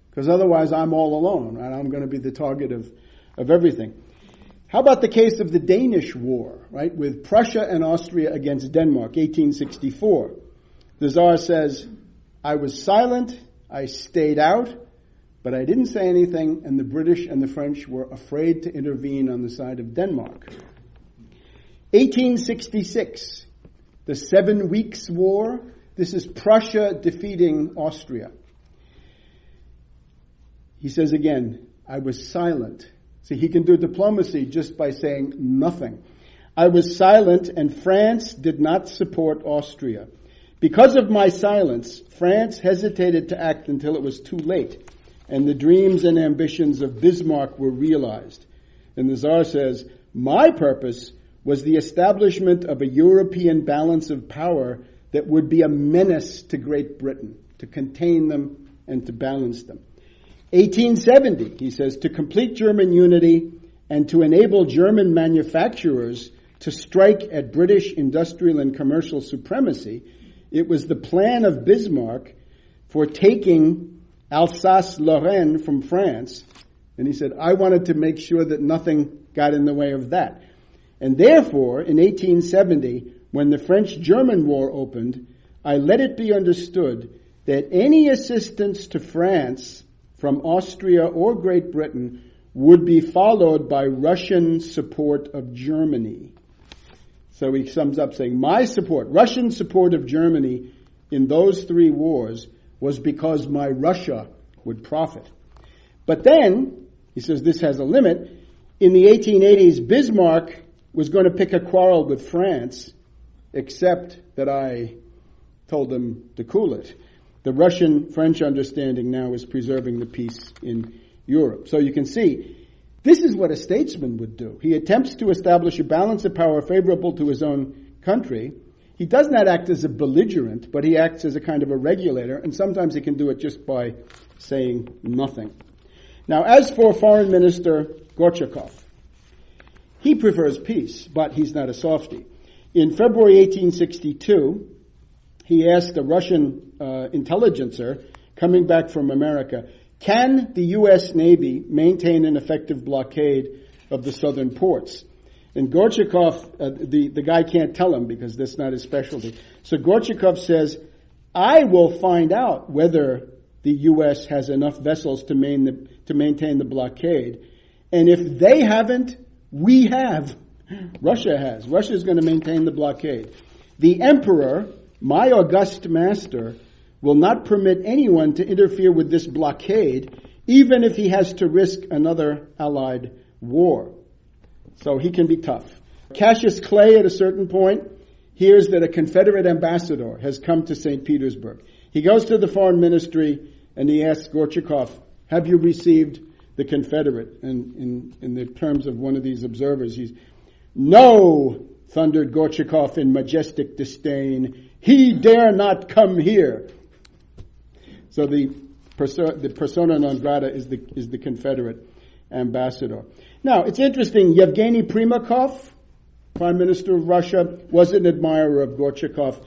because otherwise I'm all alone, and I'm going to be the target of everything. How about the case of the Danish War, right, with Prussia and Austria against Denmark, 1864? The Tsar says, I was silent, I stayed out, but I didn't say anything, and the British and the French were afraid to intervene on the side of Denmark. 1866, the 7 Weeks' War. This is Prussia defeating Austria. He says again, I was silent. See, he can do diplomacy just by saying nothing. I was silent, and France did not support Austria. Because of my silence, France hesitated to act until it was too late, and the dreams and ambitions of Bismarck were realized. And the Tsar says, my purpose was the establishment of a European balance of power that would be a menace to Great Britain, to contain them and to balance them. 1870, he says, to complete German unity and to enable German manufacturers to strike at British industrial and commercial supremacy, it was the plan of Bismarck for taking Alsace-Lorraine from France And he said, I wanted to make sure that nothing got in the way of that. And therefore, in 1870, when the French-German War opened, I let it be understood that any assistance to France from Austria or Great Britain would be followed by Russian support of Germany. So he sums up saying, my support, Russian support of Germany in those three wars was because my Russia would profit. But then, he says this has a limit, in the 1880s, Bismarck was going to pick a quarrel with France, except that I told them to cool it. The Russian-French understanding now is preserving the peace in Europe. So you can see, this is what a statesman would do. He attempts to establish a balance of power favorable to his own country. He does not act as a belligerent, but he acts as a kind of a regulator, and sometimes he can do it just by saying nothing. Now, as for Foreign Minister Gorchakov, he prefers peace, but he's not a softy. In February 1862, he asked a Russian intelligencer coming back from America, can the U.S. Navy maintain an effective blockade of the southern ports? And Gorchakov, the guy can't tell him because that's not his specialty. So Gorchakov says, I will find out whether the U.S. has enough vessels to maintain the blockade. And if they haven't, we have. Russia has. Russia is going to maintain the blockade. The emperor, my august master, will not permit anyone to interfere with this blockade, even if he has to risk another allied war. So he can be tough. Cassius Clay, at a certain point, hears that a Confederate ambassador has come to St. Petersburg. He goes to the foreign ministry and he asks Gorchakov, have you received the Confederate? And in the terms of one of these observers, he's, no, thundered Gorchakov in majestic disdain. He dare not come here. So the persona non grata is the Confederate ambassador. Now, it's interesting, Yevgeny Primakov, Prime Minister of Russia, was an admirer of Gorchakov,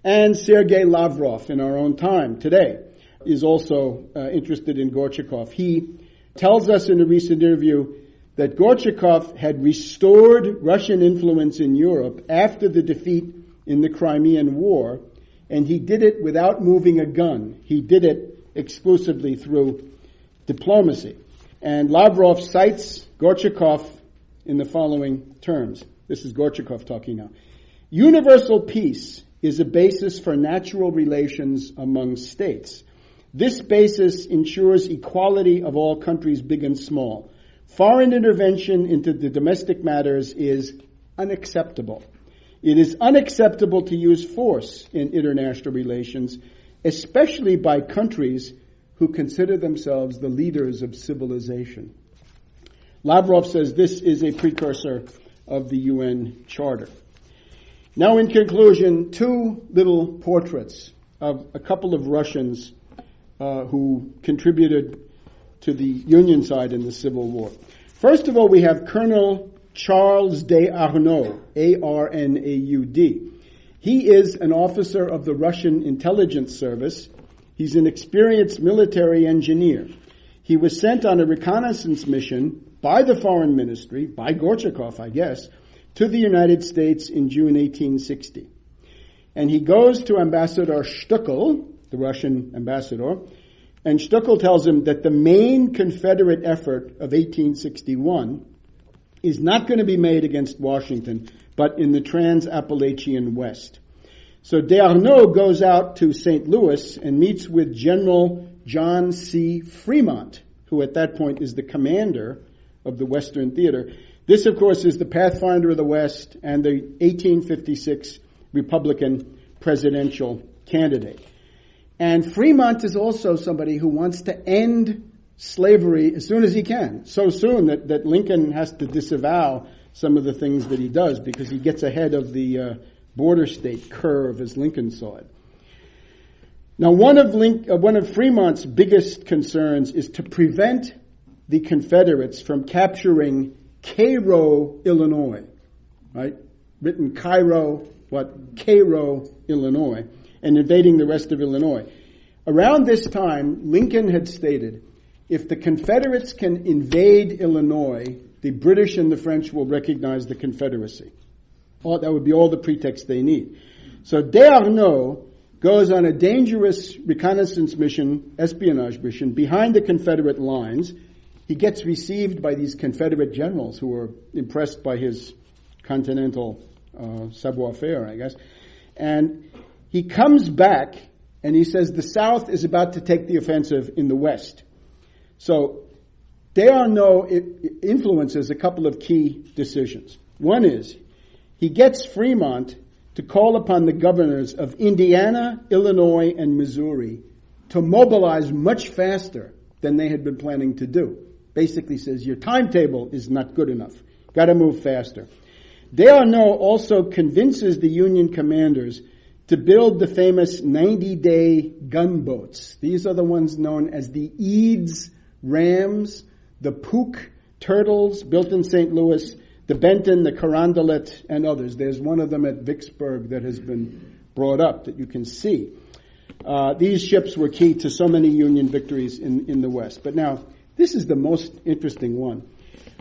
and Sergei Lavrov in our own time today is also interested in Gorchakov. He tells us in a recent interview that Gorchakov had restored Russian influence in Europe after the defeat in the Crimean War, and he did it without moving a gun. He did it exclusively through diplomacy. And Lavrov cites Gorchakov in the following terms. This is Gorchakov talking now. Universal peace is a basis for natural relations among states. This basis ensures equality of all countries, big and small. Foreign intervention into the domestic matters is unacceptable. It is unacceptable to use force in international relations, especially by countries who consider themselves the leaders of civilization. Lavrov says this is a precursor of the UN Charter. Now, in conclusion, two little portraits of a couple of Russians who contributed to the Union side in the Civil War. First of all, we have Colonel Charles Desarnaud, A-R-N-A-U-D. He is an officer of the Russian intelligence service. He's an experienced military engineer. He was sent on a reconnaissance mission by the foreign ministry, by Gorchakov, I guess, to the United States in June 1860. And he goes to Ambassador Stuckel, the Russian ambassador, and Stuckel tells him that the main Confederate effort of 1861 is not going to be made against Washington, but in the Trans-Appalachian West. So Desarnaud goes out to St. Louis and meets with General John C. Fremont, who at that point is the commander of the Western Theater. This, of course, is the pathfinder of the West and the 1856 Republican presidential candidate. And Fremont is also somebody who wants to end slavery as soon as he can. So soon that Lincoln has to disavow some of the things that he does because he gets ahead of the border state curve as Lincoln saw it. Now, one of Fremont's biggest concerns is to prevent the Confederates from capturing Cairo, Illinois, right? Written Cairo, Cairo, Illinois, and invading the rest of Illinois. Around this time, Lincoln had stated if the Confederates can invade Illinois, the British and the French will recognize the Confederacy. That would be all the pretext they need. So Desarnoux goes on a dangerous reconnaissance mission, espionage mission, behind the Confederate lines. He gets received by these Confederate generals who are impressed by his continental savoir-faire, I guess. And he comes back and he says the South is about to take the offensive in the West. So Desarnoux influences a couple of key decisions. One is he gets Fremont to call upon the governors of Indiana, Illinois, and Missouri to mobilize much faster than they had been planning to do. Basically says your timetable is not good enough. Got to move faster. Desarnoux also convinces the Union commanders to build the famous 90-day gunboats. These are the ones known as the Eads Rams, the Pook Turtles, built in St. Louis, the Benton, the Carondelet, and others. There's one of them at Vicksburg that has been brought up that you can see. These ships were key to so many Union victories in the West. But now, this is the most interesting one.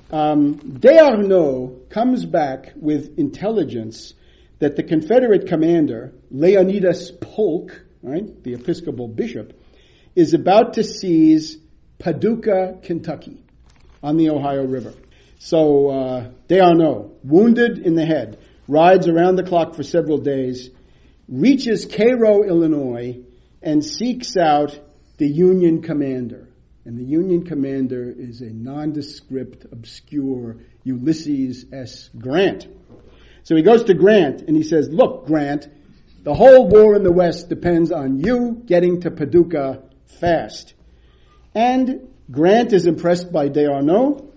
Desarnoux comes back with intelligence that the Confederate commander, Leonidas Polk, right, the Episcopal bishop, is about to seize Paducah, Kentucky, on the Ohio River. So Desarnoux, wounded in the head, rides around the clock for several days, reaches Cairo, Illinois, and seeks out the Union commander. And the Union commander is a nondescript, obscure Ulysses S. Grant. So he goes to Grant and he says, look, Grant, the whole war in the West depends on you getting to Paducah fast. And Grant is impressed by Desarnoux.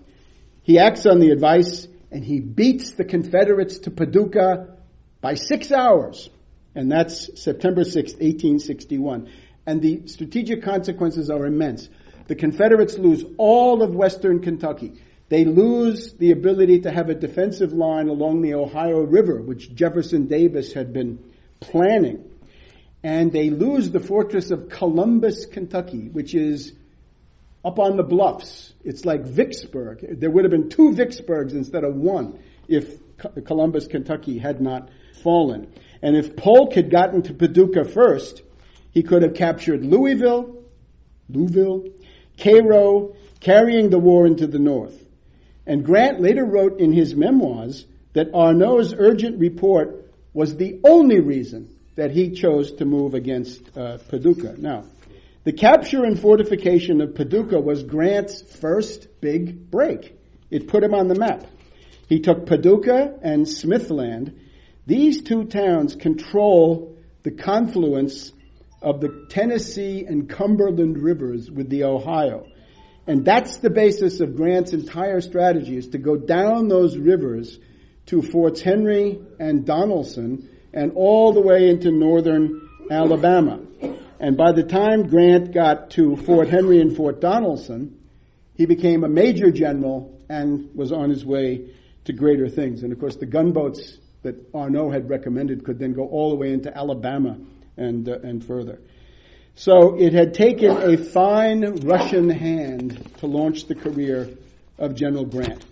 He acts on the advice and he beats the Confederates to Paducah by 6 hours. And that's September 6th, 1861. And the strategic consequences are immense. The Confederates lose all of western Kentucky. They lose the ability to have a defensive line along the Ohio River, which Jefferson Davis had been planning. And they lose the fortress of Columbus, Kentucky, which is up on the bluffs. It's like Vicksburg. There would have been 2 Vicksburgs instead of 1 if Columbus, Kentucky had not fallen. And if Polk had gotten to Paducah first, he could have captured Louisville, Cairo, carrying the war into the north. And Grant later wrote in his memoirs that Arnault's urgent report was the only reason that he chose to move against Paducah. Now, the capture and fortification of Paducah was Grant's first big break. It put him on the map. He took Paducah and Smithland. These 2 towns control the confluence of the Tennessee and Cumberland rivers with the Ohio. And that's the basis of Grant's entire strategy, is to go down those rivers to Forts Henry and Donelson and all the way into northern Alabama. And by the time Grant got to Fort Henry and Fort Donelson, he became a major general and was on his way to greater things. And of course, the gunboats that Arnault had recommended could then go all the way into Alabama and further. So it had taken a fine Russian hand to launch the career of General Grant.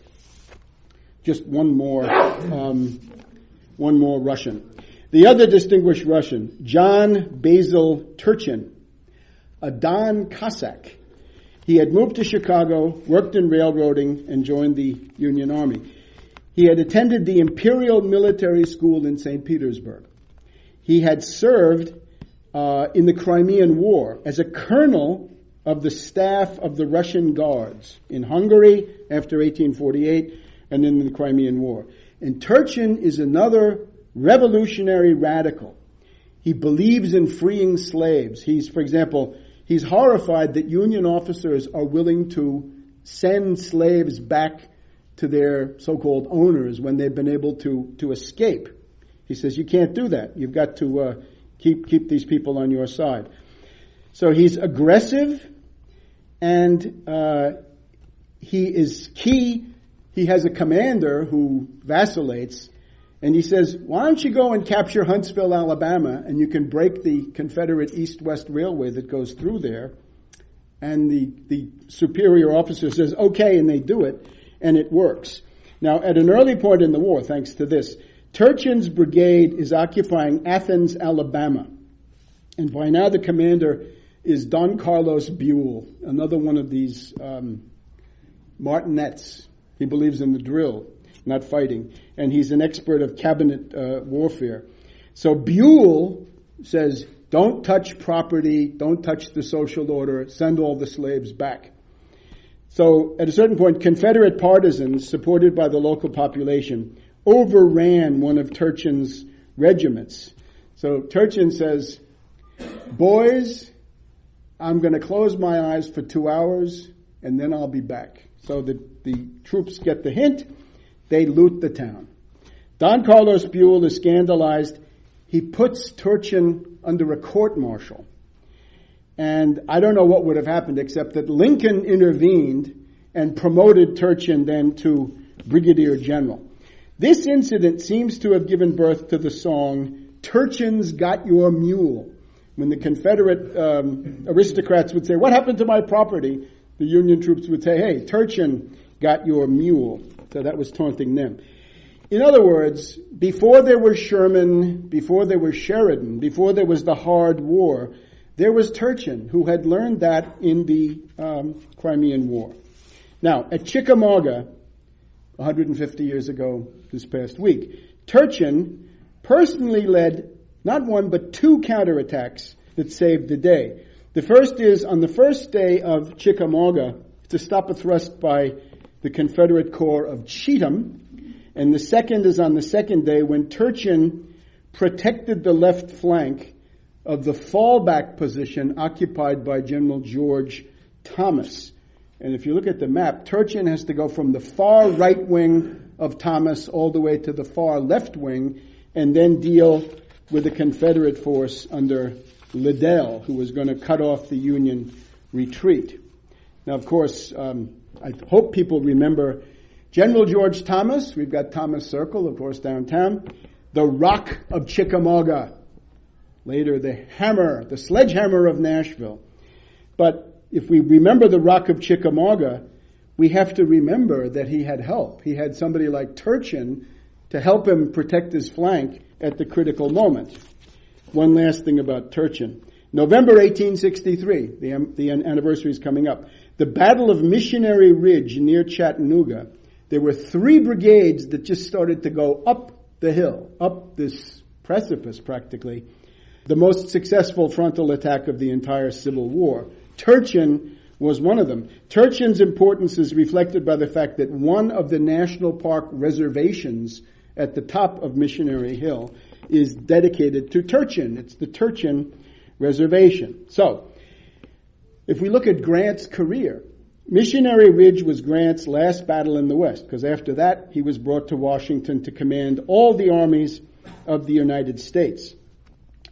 Just one more Russian. The other distinguished Russian, John Basil Turchin, a Don Cossack. He had moved to Chicago, worked in railroading, and joined the Union Army. He had attended the Imperial Military School in St. Petersburg. He had served in the Crimean War as a colonel of the staff of the Russian Guards in Hungary after 1848 and in the Crimean War. And Turchin is another revolutionary radical. He believes in freeing slaves. For example, he's horrified that Union officers are willing to send slaves back to their so-called owners when they've been able to escape. He says, you can't do that. You've got to keep these people on your side. So he's aggressive, and he is key. He has a commander who vacillates, and he says, why don't you go and capture Huntsville, Alabama, and you can break the Confederate East-West Railway that goes through there, and the superior officer says, okay, and they do it, and it works. Now, at an early point in the war, thanks to this, Turchin's brigade is occupying Athens, Alabama. And by now the commander is Don Carlos Buell, another one of these martinets. He believes in the drill, not fighting. And he's an expert of cabinet warfare. So Buell says, don't touch property, don't touch the social order, send all the slaves back. So at a certain point, Confederate partisans, supported by the local population, overran one of Turchin's regiments. So Turchin says, boys, I'm going to close my eyes for 2 hours, and then I'll be back. So the troops get the hint. They loot the town. Don Carlos Buell is scandalized. He puts Turchin under a court-martial. And I don't know what would have happened, except that Lincoln intervened and promoted Turchin then to brigadier general. This incident seems to have given birth to the song, Turchin's Got Your Mule. When the Confederate aristocrats would say, what happened to my property? The Union troops would say, hey, Turchin got your mule. So that was taunting them. In other words, before there was Sherman, before there was Sheridan, before there was the hard war, there was Turchin, who had learned that in the Crimean War. Now, at Chickamauga, 150 years ago this past week, Turchin personally led not one but 2 counterattacks that saved the day. The first is on the first day of Chickamauga to stop a thrust by the Confederate Corps of Cheatham, and the second is on the second day when Turchin protected the left flank of the fallback position occupied by General George Thomas. And if you look at the map, Turchin has to go from the far right wing of Thomas all the way to the far left wing and then deal with the Confederate force under Liddell, who was going to cut off the Union retreat. Now, of course, I hope people remember General George Thomas. We've got Thomas Circle, of course, downtown. The Rock of Chickamauga. Later, the hammer, the sledgehammer of Nashville. But if we remember the Rock of Chickamauga, we have to remember that he had help. He had somebody like Turchin to help him protect his flank at the critical moment. One last thing about Turchin. November 1863, the anniversary is coming up. The Battle of Missionary Ridge near Chattanooga. There were 3 brigades that just started to go up the hill, up this precipice practically. The most successful frontal attack of the entire Civil War. Turchin was one of them. Turchin's importance is reflected by the fact that one of the national park reservations at the top of Missionary Hill is dedicated to Turchin. It's the Turchin Reservation. So, if we look at Grant's career, Missionary Ridge was Grant's last battle in the West, because after that he was brought to Washington to command all the armies of the United States.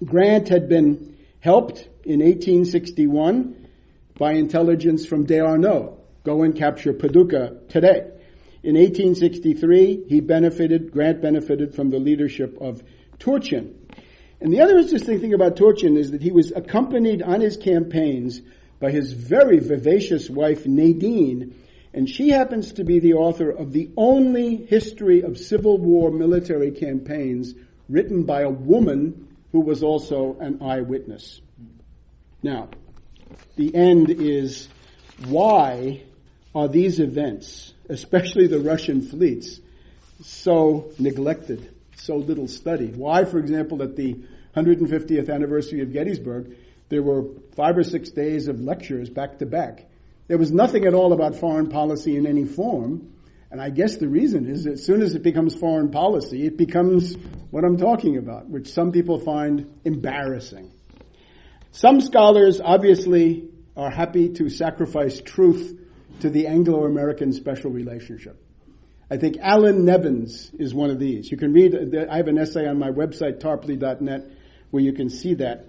Grant had been helped in 1861 by intelligence from D'Arnaud. Go and capture Paducah today. In 1863, Grant benefited from the leadership of Turchin. And the other interesting thing about Turchin is that he was accompanied on his campaigns by his very vivacious wife, Nadine, and she happens to be the author of the only history of Civil War military campaigns written by a woman who was also an eyewitness. Now, the end is, why are these events, especially the Russian fleets, so neglected, so little studied? Why, for example, at the 150th anniversary of Gettysburg, there were 5 or 6 days of lectures back to back. There was nothing at all about foreign policy in any form. And I guess the reason is, as soon as it becomes foreign policy, it becomes what I'm talking about, which some people find embarrassing. Some scholars obviously are happy to sacrifice truth to the Anglo-American special relationship. I think Alan Nevins is one of these. You can read, I have an essay on my website, tarpley.net, where you can see that.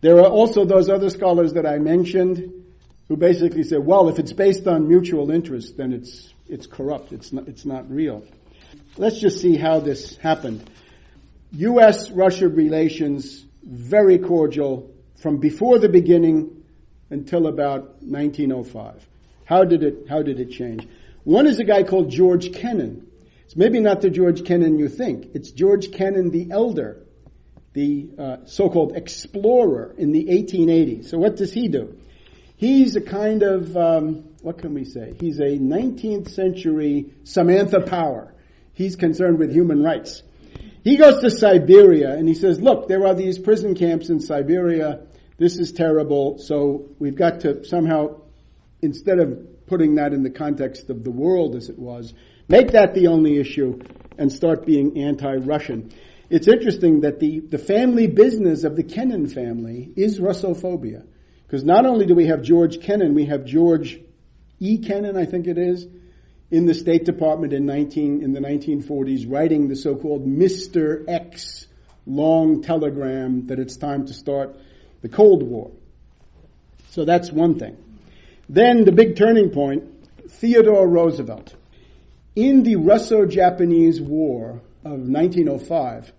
There are also those other scholars that I mentioned who basically say, well, if it's based on mutual interest, then it's corrupt. It's not real. Let's just see how this happened. U.S.-Russia relations, very cordial from before the beginning until about 1905. How did it change? One is a guy called George Kennan. It's maybe not the George Kennan you think. It's George Kennan the Elder, the so-called explorer in the 1880s. So what does he do? He's a kind of, what can we say? He's a 19th century Samantha Power. He's concerned with human rights. He goes to Siberia and he says, look, there are these prison camps in Siberia. This is terrible. So we've got to somehow, instead of putting that in the context of the world as it was, make that the only issue and start being anti-Russian. It's interesting that the family business of the Kennan family is Russophobia. Because not only do we have George Kennan, we have George E. Kennan, I think it is, in the State Department in the 1940s, writing the so-called Mr. X long telegram that it's time to start the Cold War. So that's one thing. Then the big turning point, Theodore Roosevelt. In the Russo-Japanese War of 1905,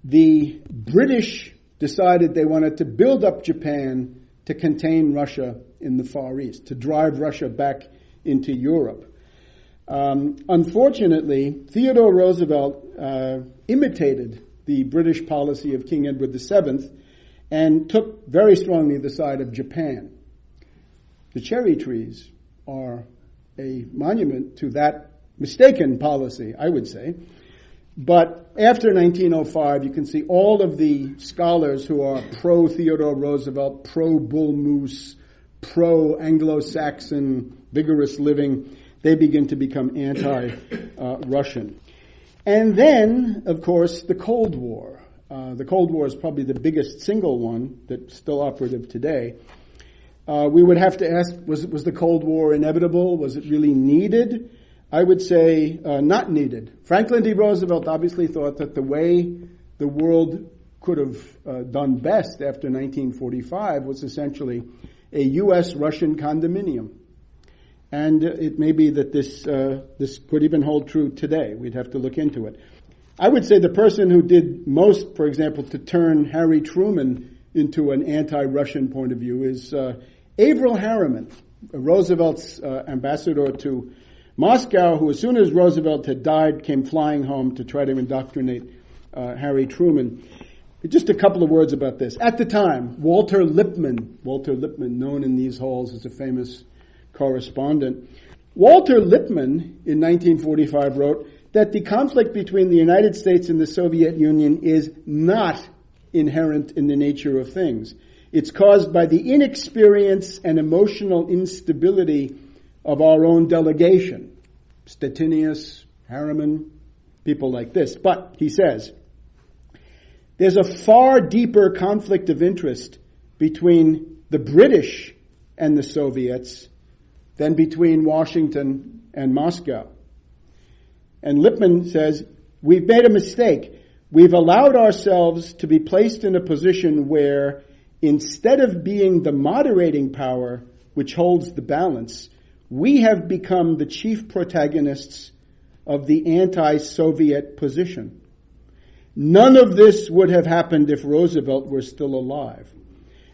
the British decided they wanted to build up Japan to contain Russia in the Far East, to drive Russia back into Europe. Unfortunately, Theodore Roosevelt imitated the British policy of King Edward VII and took very strongly the side of Japan. The cherry trees are a monument to that mistaken policy, I would say. But after 1905, you can see all of the scholars who are pro-Theodore Roosevelt, pro-Bull Moose, pro-Anglo-Saxon, vigorous living, they begin to become anti-Russian. And then, of course, the Cold War. The Cold War is probably the biggest single one that's still operative today. We would have to ask, was the Cold War inevitable? Was it really needed? I would say not needed. Franklin D. Roosevelt obviously thought that the way the world could have done best after 1945 was essentially a U.S.-Russian condominium. And it may be that this could even hold true today. We'd have to look into it. I would say the person who did most, for example, to turn Harry Truman into an anti-Russian point of view is Averell Harriman, Roosevelt's ambassador to Moscow, who as soon as Roosevelt had died came flying home to try to indoctrinate Harry Truman. Just a couple of words about this. At the time, Walter Lippmann, known in these halls as a famous correspondent, Walter Lippmann in 1945 wrote that the conflict between the United States and the Soviet Union is not inherent in the nature of things. It's caused by the inexperience and emotional instability of our own delegation. Stettinius, Harriman, people like this. But, he says, there's a far deeper conflict of interest between the British and the Soviets than between Washington and Moscow. And Lippmann says, we've made a mistake. We've allowed ourselves to be placed in a position where, instead of being the moderating power which holds the balance, we have become the chief protagonists of the anti-Soviet position. None of this would have happened if Roosevelt were still alive.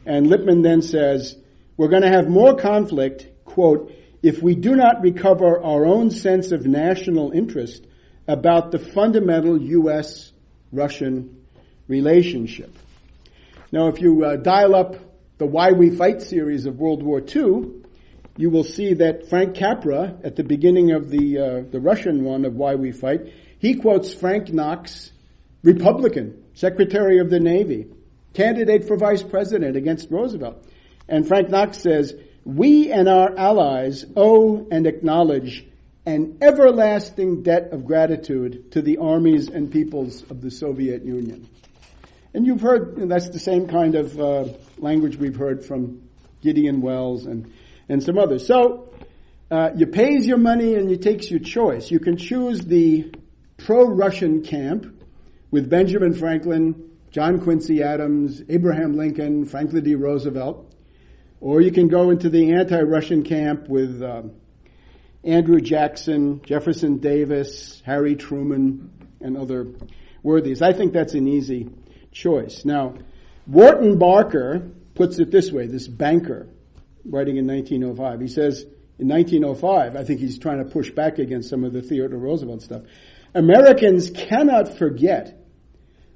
And Lippmann then says, we're going to have more conflict, quote, if we do not recover our own sense of national interest about the fundamental U.S.-Russian relationship. Now, if you dial up the Why We Fight series of World War II, you will see that Frank Capra, at the beginning of the Russian one of Why We Fight, he quotes Frank Knox, Republican, Secretary of the Navy, candidate for Vice President against Roosevelt. And Frank Knox says, we and our allies owe and acknowledge an everlasting debt of gratitude to the armies and peoples of the Soviet Union. And you've heard, that's the same kind of language we've heard from Gideon Wells and some others. So, you pays your money and you takes your choice. You can choose the pro-Russian camp with Benjamin Franklin, John Quincy Adams, Abraham Lincoln, Franklin D. Roosevelt. Or you can go into the anti-Russian camp with Andrew Jackson, Jefferson Davis, Harry Truman, and other worthies. I think that's an easy choice. Now, Wharton Barker puts it this way, this banker. writing in 1905. He says, in 1905, I think he's trying to push back against some of the Theodore Roosevelt stuff. Americans cannot forget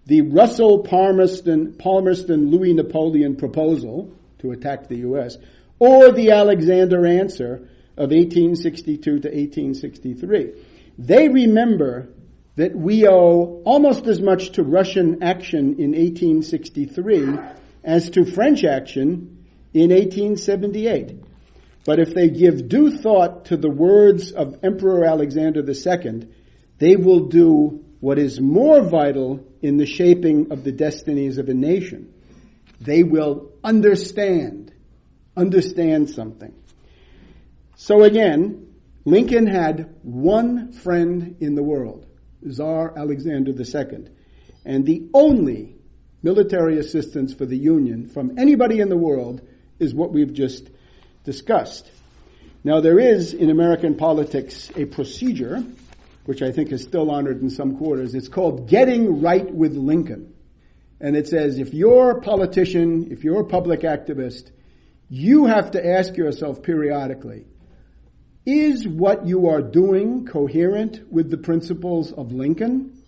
the Russell-Palmerston-Louis Napoleon proposal to attack the U.S., or the Alexander answer of 1862 to 1863. They remember that we owe almost as much to Russian action in 1863 as to French action in 1878. But if they give due thought to the words of Emperor Alexander II, they will do what is more vital in the shaping of the destinies of a nation. They will understand something. So again, Lincoln had one friend in the world, Tsar Alexander II, and the only military assistance for the Union from anybody in the world is what we've just discussed. Now, there is in American politics a procedure, which I think is still honored in some quarters. It's called Getting Right with Lincoln. And it says, if you're a politician, if you're a public activist, you have to ask yourself periodically, is what you are doing coherent with the principles of Lincoln?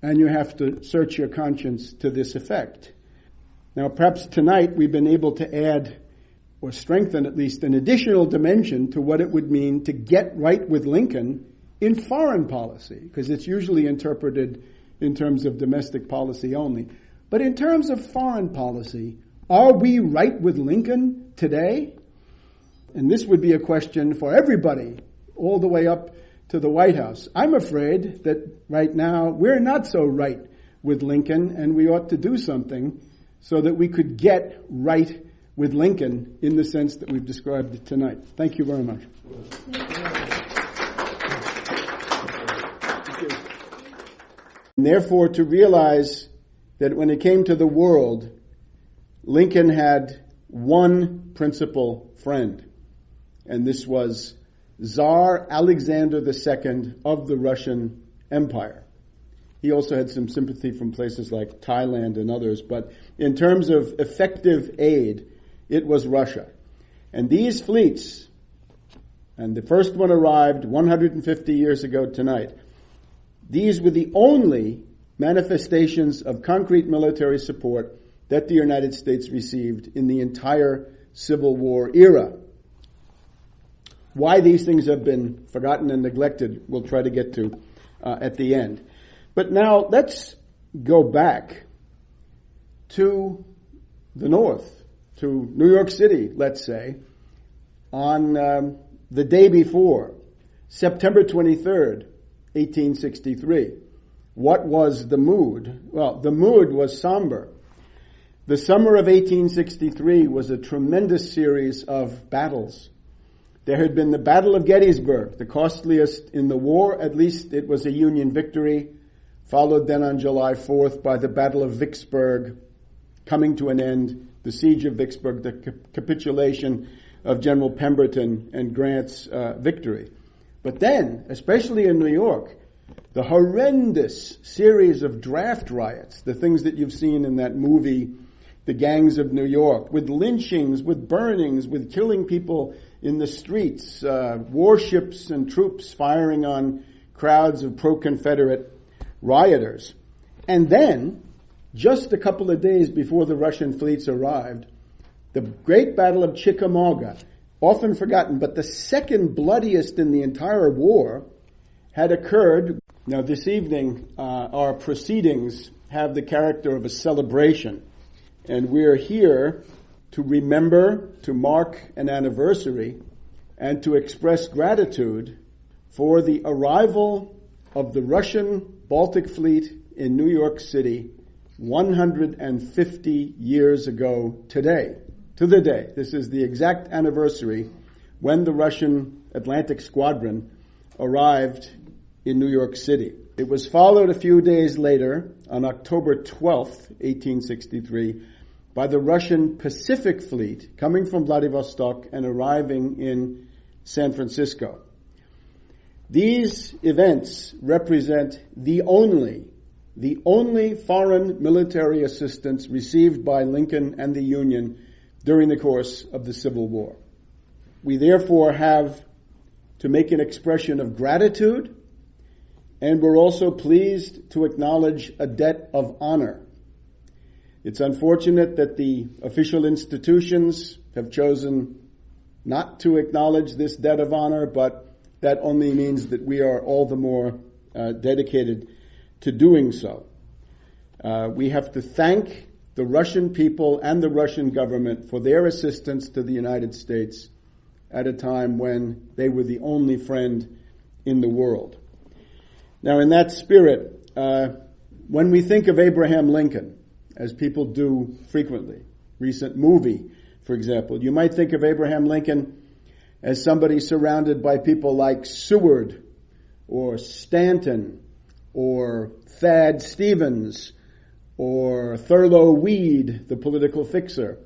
And you have to search your conscience to this effect. Now, perhaps tonight we've been able to add or strengthen at least an additional dimension to what it would mean to get right with Lincoln in foreign policy, because it's usually interpreted in terms of domestic policy only. But in terms of foreign policy, are we right with Lincoln today? And this would be a question for everybody, all the way up to the White House. I'm afraid that right now we're not so right with Lincoln, and we ought to do something so that we could get right with Lincoln in the sense that we've described it tonight. Thank you very much. And therefore, to realize that when it came to the world, Lincoln had one principal friend, and this was Tsar Alexander II of the Russian Empire. He also had some sympathy from places like Thailand and others, but in terms of effective aid, it was Russia. And these fleets, and the first one arrived 150 years ago tonight, these were the only manifestations of concrete military support that the United States received in the entire Civil War era. Why these things have been forgotten and neglected, we'll try to get to at the end. But now let's go back to the north, to New York City, let's say, on the day before, September 23rd, 1863. What was the mood? Well, the mood was somber. The summer of 1863 was a tremendous series of battles. There had been the Battle of Gettysburg, the costliest in the war. At least it was a Union victory, followed then on July 4th by the Battle of Vicksburg, coming to an end, the siege of Vicksburg, the capitulation of General Pemberton and Grant's victory. But then, especially in New York, the horrendous series of draft riots, the things that you've seen in that movie, The Gangs of New York, with lynchings, with burnings, with killing people in the streets, warships and troops firing on crowds of pro-Confederate rioters. And then, just a couple of days before the Russian fleets arrived, the Great Battle of Chickamauga, often forgotten, but the second bloodiest in the entire war, had occurred. Now, this evening, our proceedings have the character of a celebration, and we're here to remember, to mark an anniversary, and to express gratitude for the arrival of the Russian Baltic Fleet in New York City 150 years ago today, to the day. This is the exact anniversary when the Russian Atlantic Squadron arrived in New York City. It was followed a few days later, on October 12th, 1863, by the Russian Pacific Fleet coming from Vladivostok and arriving in San Francisco. These events represent the only foreign military assistance received by Lincoln and the Union during the course of the Civil War. We therefore have to make an expression of gratitude, and we're also pleased to acknowledge a debt of honor. It's unfortunate that the official institutions have chosen not to acknowledge this debt of honor, but that only means that we are all the more dedicated to doing so. We have to thank the Russian people and the Russian government for their assistance to the United States at a time when they were the only friend in the world. Now, in that spirit, when we think of Abraham Lincoln, as people do frequently, recent movie, for example, you might think of Abraham Lincoln as somebody surrounded by people like Seward or Stanton or Thad Stevens or Thurlow Weed, the political fixer.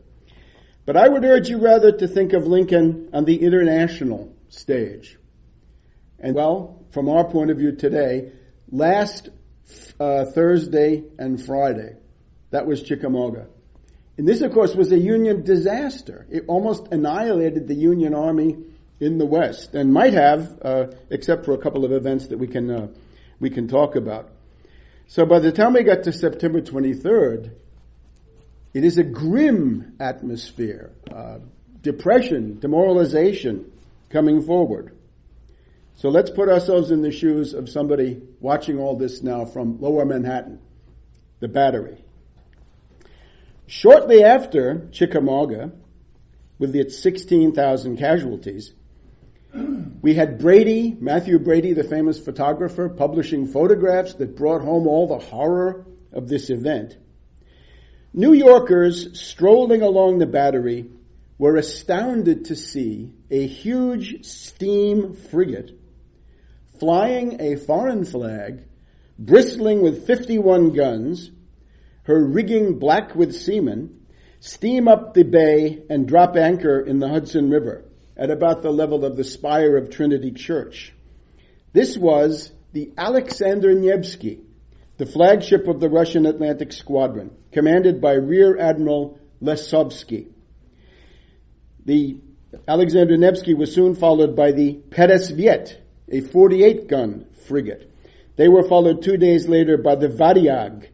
But I would urge you rather to think of Lincoln on the international stage. And well, from our point of view today, last Thursday and Friday, that was Chickamauga. And this, of course, was a Union disaster. It almost annihilated the Union Army in the West, and might have, except for a couple of events that we can talk about. So by the time we got to September 23rd, it is a grim atmosphere, depression, demoralization coming forward. So let's put ourselves in the shoes of somebody watching all this now from Lower Manhattan, the Battery. Shortly after Chickamauga, with its 16,000 casualties, we had Brady, Matthew Brady, the famous photographer, publishing photographs that brought home all the horror of this event. New Yorkers strolling along the Battery were astounded to see a huge steam frigate flying a foreign flag, bristling with 51 guns, her rigging black with seamen, steam up the bay and drop anchor in the Hudson River at about the level of the spire of Trinity Church. This was the Alexander Nevsky, the flagship of the Russian Atlantic Squadron, commanded by Rear Admiral Lesovsky. The Alexander Nevsky was soon followed by the Peresviet, a 48-gun frigate. They were followed 2 days later by the Varyag,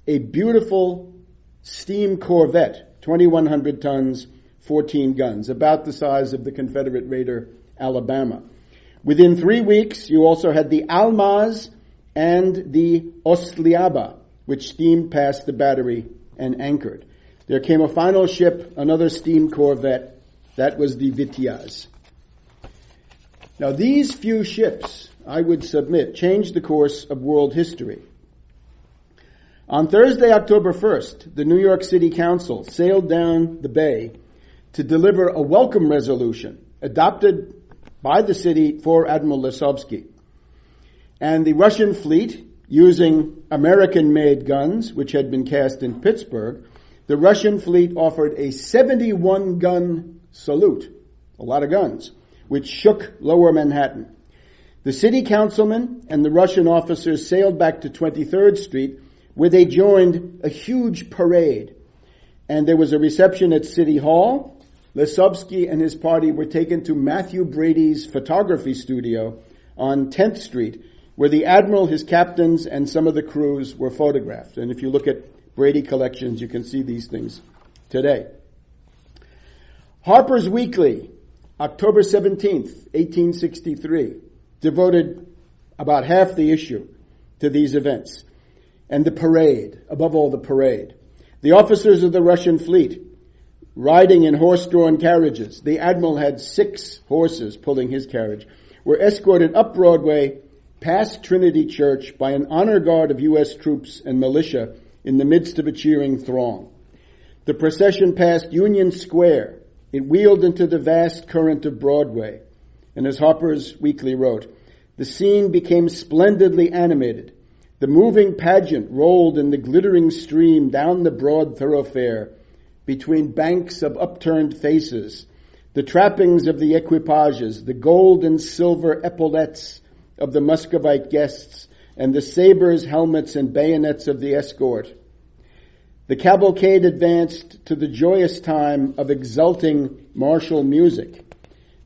a beautiful steam corvette, 2,100 tons, 14 guns, about the size of the Confederate raider Alabama. Within 3 weeks, you also had the Almaz and the Ostliaba, which steamed past the Battery and anchored. There came a final ship, another steam corvette. That was the Vityaz. Now, these few ships, I would submit, changed the course of world history. On Thursday, October 1st, the New York City Council sailed down the bay to deliver a welcome resolution adopted by the city for Admiral Lesovsky. And the Russian fleet, using American-made guns, which had been cast in Pittsburgh, the Russian fleet offered a 71-gun salute, a lot of guns, which shook Lower Manhattan. The city councilmen and the Russian officers sailed back to 23rd Street, where they joined a huge parade. And there was a reception at City Hall. Lesovsky and his party were taken to Matthew Brady's photography studio on 10th Street, where the admiral, his captains, and some of the crews were photographed. And if you look at Brady collections, you can see these things today. Harper's Weekly, October 17th, 1863, devoted about half the issue to these events. And the parade, above all the parade. The officers of the Russian fleet riding in horse-drawn carriages, the admiral had 6 horses pulling his carriage, were escorted up Broadway past Trinity Church by an honor guard of U.S. troops and militia in the midst of a cheering throng. The procession passed Union Square. It wheeled into the vast current of Broadway. And as Harper's Weekly wrote, the scene became splendidly animated. The moving pageant rolled in the glittering stream down the broad thoroughfare between banks of upturned faces, the trappings of the equipages, the gold and silver epaulettes of the Muscovite guests, and the sabers, helmets, and bayonets of the escort. The cavalcade advanced to the joyous time of exulting martial music.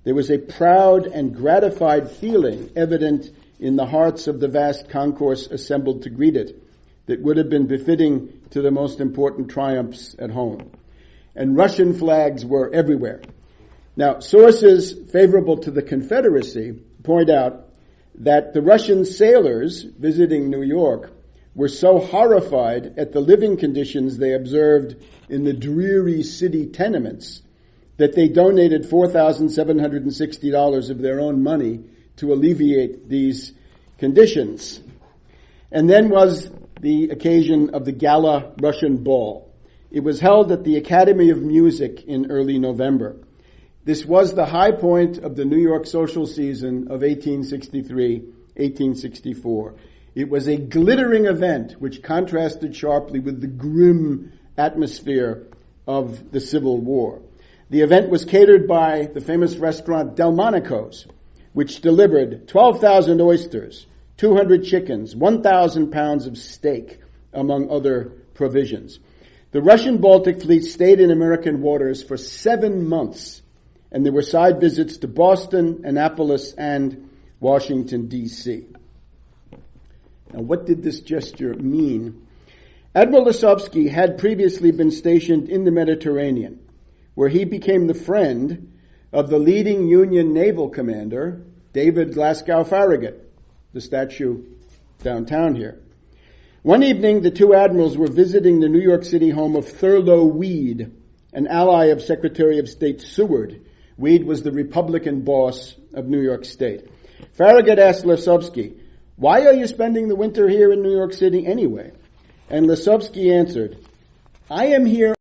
There was a proud and gratified feeling evident in the hearts of the vast concourse assembled to greet it that would have been befitting to the most important triumphs at home. And Russian flags were everywhere. Now, sources favorable to the Confederacy point out that the Russian sailors visiting New York were so horrified at the living conditions they observed in the dreary city tenements that they donated $4,760 of their own money to alleviate these conditions. And then was the occasion of the Gala Russian Ball. It was held at the Academy of Music in early November. This was the high point of the New York social season of 1863-1864. It was a glittering event which contrasted sharply with the grim atmosphere of the Civil War. The event was catered by the famous restaurant Delmonico's, which delivered 12,000 oysters, 200 chickens, 1,000 pounds of steak, among other provisions. The Russian Baltic Fleet stayed in American waters for 7 months, and there were side visits to Boston, Annapolis, and Washington, D.C. Now, what did this gesture mean? Admiral Lasovsky had previously been stationed in the Mediterranean, where he became the friend of the leading Union naval commander, David Glasgow Farragut, the statue downtown here. One evening, the two admirals were visiting the New York City home of Thurlow Weed, an ally of Secretary of State Seward. Weed was the Republican boss of New York State. Farragut asked Lasovsky, "Why are you spending the winter here in New York City anyway?" And Lasovsky answered, "I am here